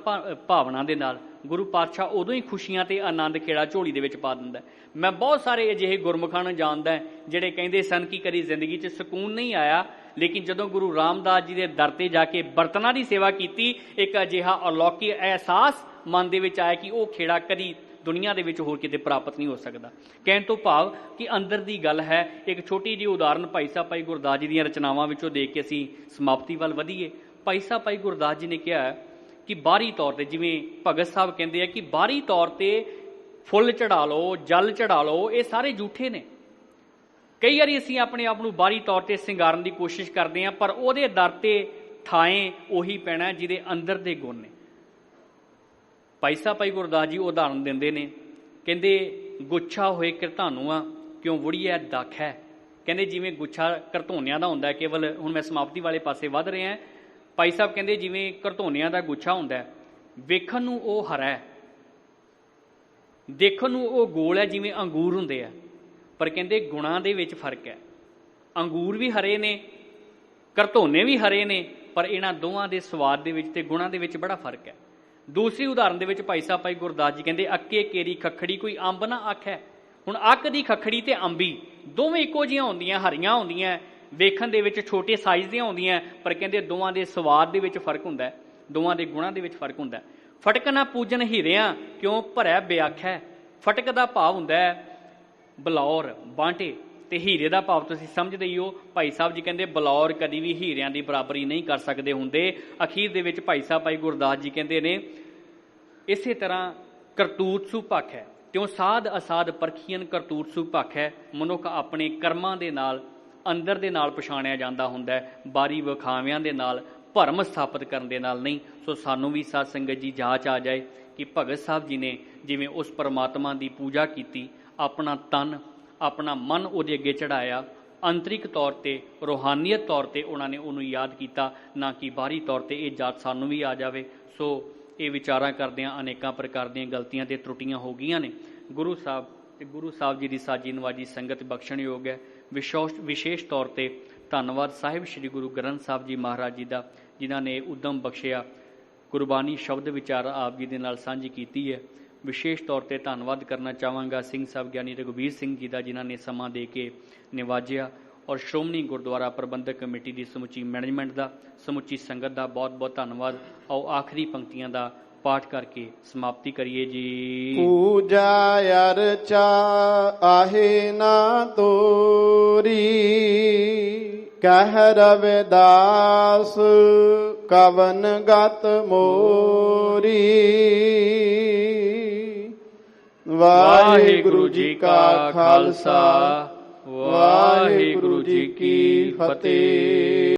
ਭਾਵਨਾ ਦੇ ਨਾਲ, ਗੁਰੂ ਪਾਤਸ਼ਾਹ ਉਦੋਂ ਹੀ ਖੁਸ਼ੀਆਂ ਤੇ ਆਨੰਦ ਖੇੜਾ ਝੋਲੀ ਦੇ ਵਿੱਚ ਪਾ ਦਿੰਦਾ। ਮੈਂ ਬਹੁਤ ਸਾਰੇ ਅਜਿਹੇ ਗੁਰਮੁਖਾਂ ਨੂੰ ਜਾਣਦਾ ਜਿਹੜੇ ਕਹਿੰਦੇ ਸਨ ਕਿ ਕਦੀ ਜ਼ਿੰਦਗੀ 'ਚ ਸਕੂਨ ਨਹੀਂ ਆਇਆ, ਲੇਕਿਨ ਜਦੋਂ ਗੁਰੂ ਰਾਮਦਾਸ ਜੀ ਦੇ ਦਰ ਤੇ ਜਾ ਕੇ ਬਰਤਨਾਂ ਦੀ ਸੇਵਾ ਕੀਤੀ, ਇੱਕ ਅਜਿਹਾ ਅਲੌਕਿਕ ਅਹਿਸਾਸ ਮਨ ਦੇ ਵਿੱਚ ਆਇਆ ਕਿ ਉਹ ਖੇੜਾ ਕਦੀ ਦੁਨੀਆ ਦੇ ਵਿੱਚ ਹੋਰ ਕਿਤੇ ਪ੍ਰਾਪਤ ਨਹੀਂ ਹੋ ਸਕਦਾ। ਕਹਿਣ ਤੋਂ ਭਾਵ ਕਿ ਅੰਦਰ ਦੀ ਗੱਲ ਹੈ। ਇੱਕ ਛੋਟੀ ਜਿਹੀ ਉਦਾਹਰਨ ਭਾਈ ਸਾਹਿਬ ਭਾਈ ਗੁਰਦਾਸ ਜੀ ਦੀਆਂ ਰਚਨਾਵਾਂ ਵਿੱਚੋਂ ਦੇਖ ਕੇ ਅਸੀਂ ਸਮਾਪਤੀ ਵੱਲ ਵਧੀਏ। ਭਾਈ ਸਾਹਿਬ ਭਾਈ ਗੁਰਦਾਸ ਜੀ ਨੇ ਕਿਹਾ ਕਿ ਬਾਹਰੀ ਤੌਰ ਤੇ, ਜਿਵੇਂ ਭਗਤ ਸਾਹਿਬ ਕਹਿੰਦੇ ਆ ਕਿ ਬਾਹਰੀ ਤੌਰ ਤੇ ਫੁੱਲ ਚੜਾ ਲਓ, ਜਲ ਚੜਾ ਲਓ, ਇਹ ਸਾਰੇ ਝੂਠੇ ਨੇ। ਕਈ ਵਾਰੀ ਅਸੀਂ ਆਪਣੇ ਆਪ ਨੂੰ ਬਾਹਰੀ ਤੌਰ ਤੇ ਸਿੰਗਾਰਨ ਦੀ ਕੋਸ਼ਿਸ਼ ਕਰਦੇ ਹਾਂ, ਪਰ ਉਹਦੇ ਦਰ ਤੇ ਥਾਂ ਉਹੀ ਪੈਣਾ ਜਿਹਦੇ ਅੰਦਰ ਦੇ ਗੁਣ ਨੇ। ਭਾਈ ਸਾਹਿਬ ਭਾਈ ਗੁਰਦਾਸ ਜੀ ਉਦਾਹਰਨ ਦਿੰਦੇ ਨੇ, ਕਹਿੰਦੇ ਗੁੱਛਾ ਹੋਏ ਘਰਧਾਨੂਆ ਕਿਉਂ ਵੁੜੀਐ ਦਾਖ ਹੈ। ਕਹਿੰਦੇ ਜਿਵੇਂ ਗੁੱਛਾ ਘਰਧੋਨਿਆਂ ਦਾ ਹੁੰਦਾ, ਕੇਵਲ ਹੁਣ ਮੈਂ ਸਮਾਪਤੀ ਵਾਲੇ ਪਾਸੇ ਵੱਧ ਰਿਹਾ। ਭਾਈ ਸਾਹਿਬ ਕਹਿੰਦੇ ਜਿਵੇਂ ਘਰਧੋਨਿਆਂ ਦਾ ਗੁੱਛਾ ਹੁੰਦਾ, ਵੇਖਣ ਨੂੰ ਉਹ ਹਰਾ ਹੈ, ਦੇਖਣ ਨੂੰ ਉਹ ਗੋਲ ਹੈ ਜਿਵੇਂ ਅੰਗੂਰ ਹੁੰਦੇ ਆ, ਪਰ ਕਹਿੰਦੇ ਗੁਣਾਂ ਦੇ ਵਿੱਚ ਫਰਕ ਹੈ। ਅੰਗੂਰ ਵੀ ਹਰੇ ਨੇ, ਘਰਧੋਨੇ ਵੀ ਹਰੇ ਨੇ, ਪਰ ਇਹਨਾਂ ਦੋਵਾਂ ਦੇ ਸਵਾਦ ਦੇ ਵਿੱਚ ਤੇ ਗੁਣਾਂ ਦੇ ਵਿੱਚ ਬੜਾ ਫਰਕ ਹੈ। ਦੂਸਰੀ ਉਦਾਹਰਨ ਦੇ ਵਿੱਚ ਭਾਈ ਸਾਹਿਬ ਭਾਈ ਗੁਰਦਾਸ ਜੀ ਕਹਿੰਦੇ ਅੱਕੇ ਕੇਰੀ ਖੱਖੜੀ ਕੋਈ ਅੰਬ ਨਾ ਆਖੈ। ਹੁਣ ਅੱਕ ਦੀ ਖੱਖੜੀ ਤੇ ਅੰਬੀ ਦੋਵੇਂ ਇੱਕੋ ਜਿਹੀਆਂ ਹੁੰਦੀਆਂ, ਹਰੀਆਂ ਹੁੰਦੀਆਂ, ਵੇਖਣ ਦੇ ਵਿੱਚ ਛੋਟੇ ਸਾਈਜ਼ ਦੀਆਂ ਹੁੰਦੀਆਂ, ਪਰ ਕਹਿੰਦੇ ਦੋਵਾਂ ਦੇ ਸਵਾਦ ਦੇ ਵਿੱਚ ਫਰਕ ਹੁੰਦਾ, ਦੋਵਾਂ ਦੇ ਗੁਣਾਂ ਦੇ ਵਿੱਚ ਫਰਕ ਹੁੰਦਾ। ਫਟਕ ਨਾ ਪੂਜਨ ਹੀਰਿਆਂ ਕਿਉਂ ਭਰਿਆ ਬਿਆਖੈ। ਫਟਕ ਦਾ ਭਾਵ ਹੁੰਦਾ ਬਲੌਰ ਬਾਂਟੇ, ਤੇ ਹੀਰੇ ਦਾ ਭਾਵ ਤੁਸੀਂ ਸਮਝਦੇ ਹੀ ਹੋ। ਭਾਈ ਸਾਹਿਬ ਜੀ ਕਹਿੰਦੇ ਬਲੌਰ ਕਦੀ ਵੀ ਹੀਰਿਆਂ ਦੀ ਬਰਾਬਰੀ ਨਹੀਂ ਕਰ ਸਕਦੇ ਹੁੰਦੇ। ਅਖੀਰ ਦੇ ਵਿੱਚ ਭਾਈ ਸਾਹਿਬ ਭਾਈ ਗੁਰਦਾਸ ਜੀ ਕਹਿੰਦੇ ਨੇ ਇਸੇ ਤਰ੍ਹਾਂ ਕਰਤੂਤ ਸੁਭਾਖ ਹੈ ਤਿਉਂ ਸਾਧ ਅਸਾਧ ਪਰਖੀਆਂ ਕਰਤੂਤ ਸੁਭਾਖ ਹੈ। ਮਨੁੱਖ ਆਪਣੇ ਕਰਮਾਂ ਦੇ ਨਾਲ, ਅੰਦਰ ਦੇ ਨਾਲ ਪਛਾਣਿਆ ਜਾਂਦਾ ਹੁੰਦਾ ਹੈ, ਬਾਰੀ ਵਿਖਾਵਿਆਂ ਦੇ ਨਾਲ, ਭਰਮ ਸਥਾਪਿਤ ਕਰਨ ਦੇ ਨਾਲ ਨਹੀਂ। ਸੋ ਸਾਨੂੰ ਵੀ ਸਾਧ ਸੰਗਤ ਜੀ ਜਾਚ ਆ ਜਾਏ ਕਿ ਭਗਤ ਸਾਹਿਬ ਜੀ ਨੇ ਜਿਵੇਂ ਉਸ ਪਰਮਾਤਮਾ ਦੀ ਪੂਜਾ ਕੀਤੀ, ਆਪਣਾ ਤਨ ਆਪਣਾ ਮਨ ਉਹਦੇ ਅੱਗੇ ਚੜਾਇਆ, ਅੰਤਰਿਕ ਤੌਰ ਤੇ ਰੂਹਾਨੀਅਤ ਤੌਰ ਤੇ ਉਹਨਾਂ ਨੇ ਉਹਨੂੰ ਯਾਦ ਕੀਤਾ, ਨਾ ਕਿ ਬਾਹਰੀ ਤੌਰ ਤੇ ਇਹ ਜਾਤ ਸਾਨੂੰ ਵੀ ਆ ਜਾਵੇ। ਸੋ ਇਹ ਵਿਚਾਰਾਂ ਕਰਦਿਆਂ ਅਨੇਕਾਂ ਪ੍ਰਕਾਰ ਦੀਆਂ ਗਲਤੀਆਂ ਤੇ ਤਰੁੱਟੀਆਂ ਹੋ ਗਈਆਂ ਨੇ। ਗੁਰੂ ਸਾਹਿਬ ਤੇ ਗੁਰੂ ਸਾਹਿਬ ਜੀ ਦੀ ਸਾਜੀ ਨਵਾਜੀ ਸੰਗਤ ਬਖਸ਼ਣਯੋਗ ਹੈ। ਵਿਸ਼ੇਸ਼ ਤੌਰ ਤੇ ਧੰਨਵਾਦ ਸਾਹਿਬ ਸ੍ਰੀ ਗੁਰੂ ਗ੍ਰੰਥ ਸਾਹਿਬ ਜੀ ਮਹਾਰਾਜ ਜੀ ਦਾ, ਜਿਨ੍ਹਾਂ ਨੇ ਉਦਮ ਬਖਸ਼ਿਆ, ਗੁਰਬਾਣੀ ਸ਼ਬਦ ਵਿਚਾਰ ਆਪ ਜੀ ਦੇ ਨਾਲ ਸਾਂਝੀ ਕੀਤੀ ਹੈ। ਵਿਸ਼ੇਸ਼ ਤੌਰ ਤੇ ਧੰਨਵਾਦ ਕਰਨਾ ਚਾਹਾਂਗਾ ਸਿੰਘ ਸਾਹਿਬ ਗਿਆਨੀ ਰਘੁਬੀਰ ਸਿੰਘ ਜੀ ਦਾ, ਜਿਨ੍ਹਾਂ ਨੇ ਸਮਾਂ ਦੇ ਕੇ ਨਿਵਾਜਿਆ, ਔਰ ਸ਼੍ਰੋਮਣੀ ਗੁਰਦੁਆਰਾ ਪ੍ਰਬੰਧਕ ਕਮੇਟੀ ਦੀ ਸਮੁੱਚੀ ਮੈਨੇਜਮੈਂਟ ਦਾ, ਸਮੁੱਚੀ ਸੰਗਤ ਦਾ ਬਹੁਤ ਬਹੁਤ ਧੰਨਵਾਦ। ਆਓ ਆਖਰੀ ਪੰਕਤੀਆਂ ਦਾ ਪਾਠ ਕਰਕੇ ਸਮਾਪਤੀ ਕਰੀਏ ਜੀ। ਪੂਜਾ ਅਰਚਾ ਆਹੇ ਨਾ ਤੋਰੀ, ਕਹਿ ਰਵਿਦਾਸ ਕਵਨ ਗਤ ਮੋਰੀ। ਵਾਹਿਗੁਰੂ ਜੀ ਕਾ ਖਾਲਸਾ, ਵਾਹਿਗੁਰੂ ਜੀ ਕੀ ਫਤਿਹ।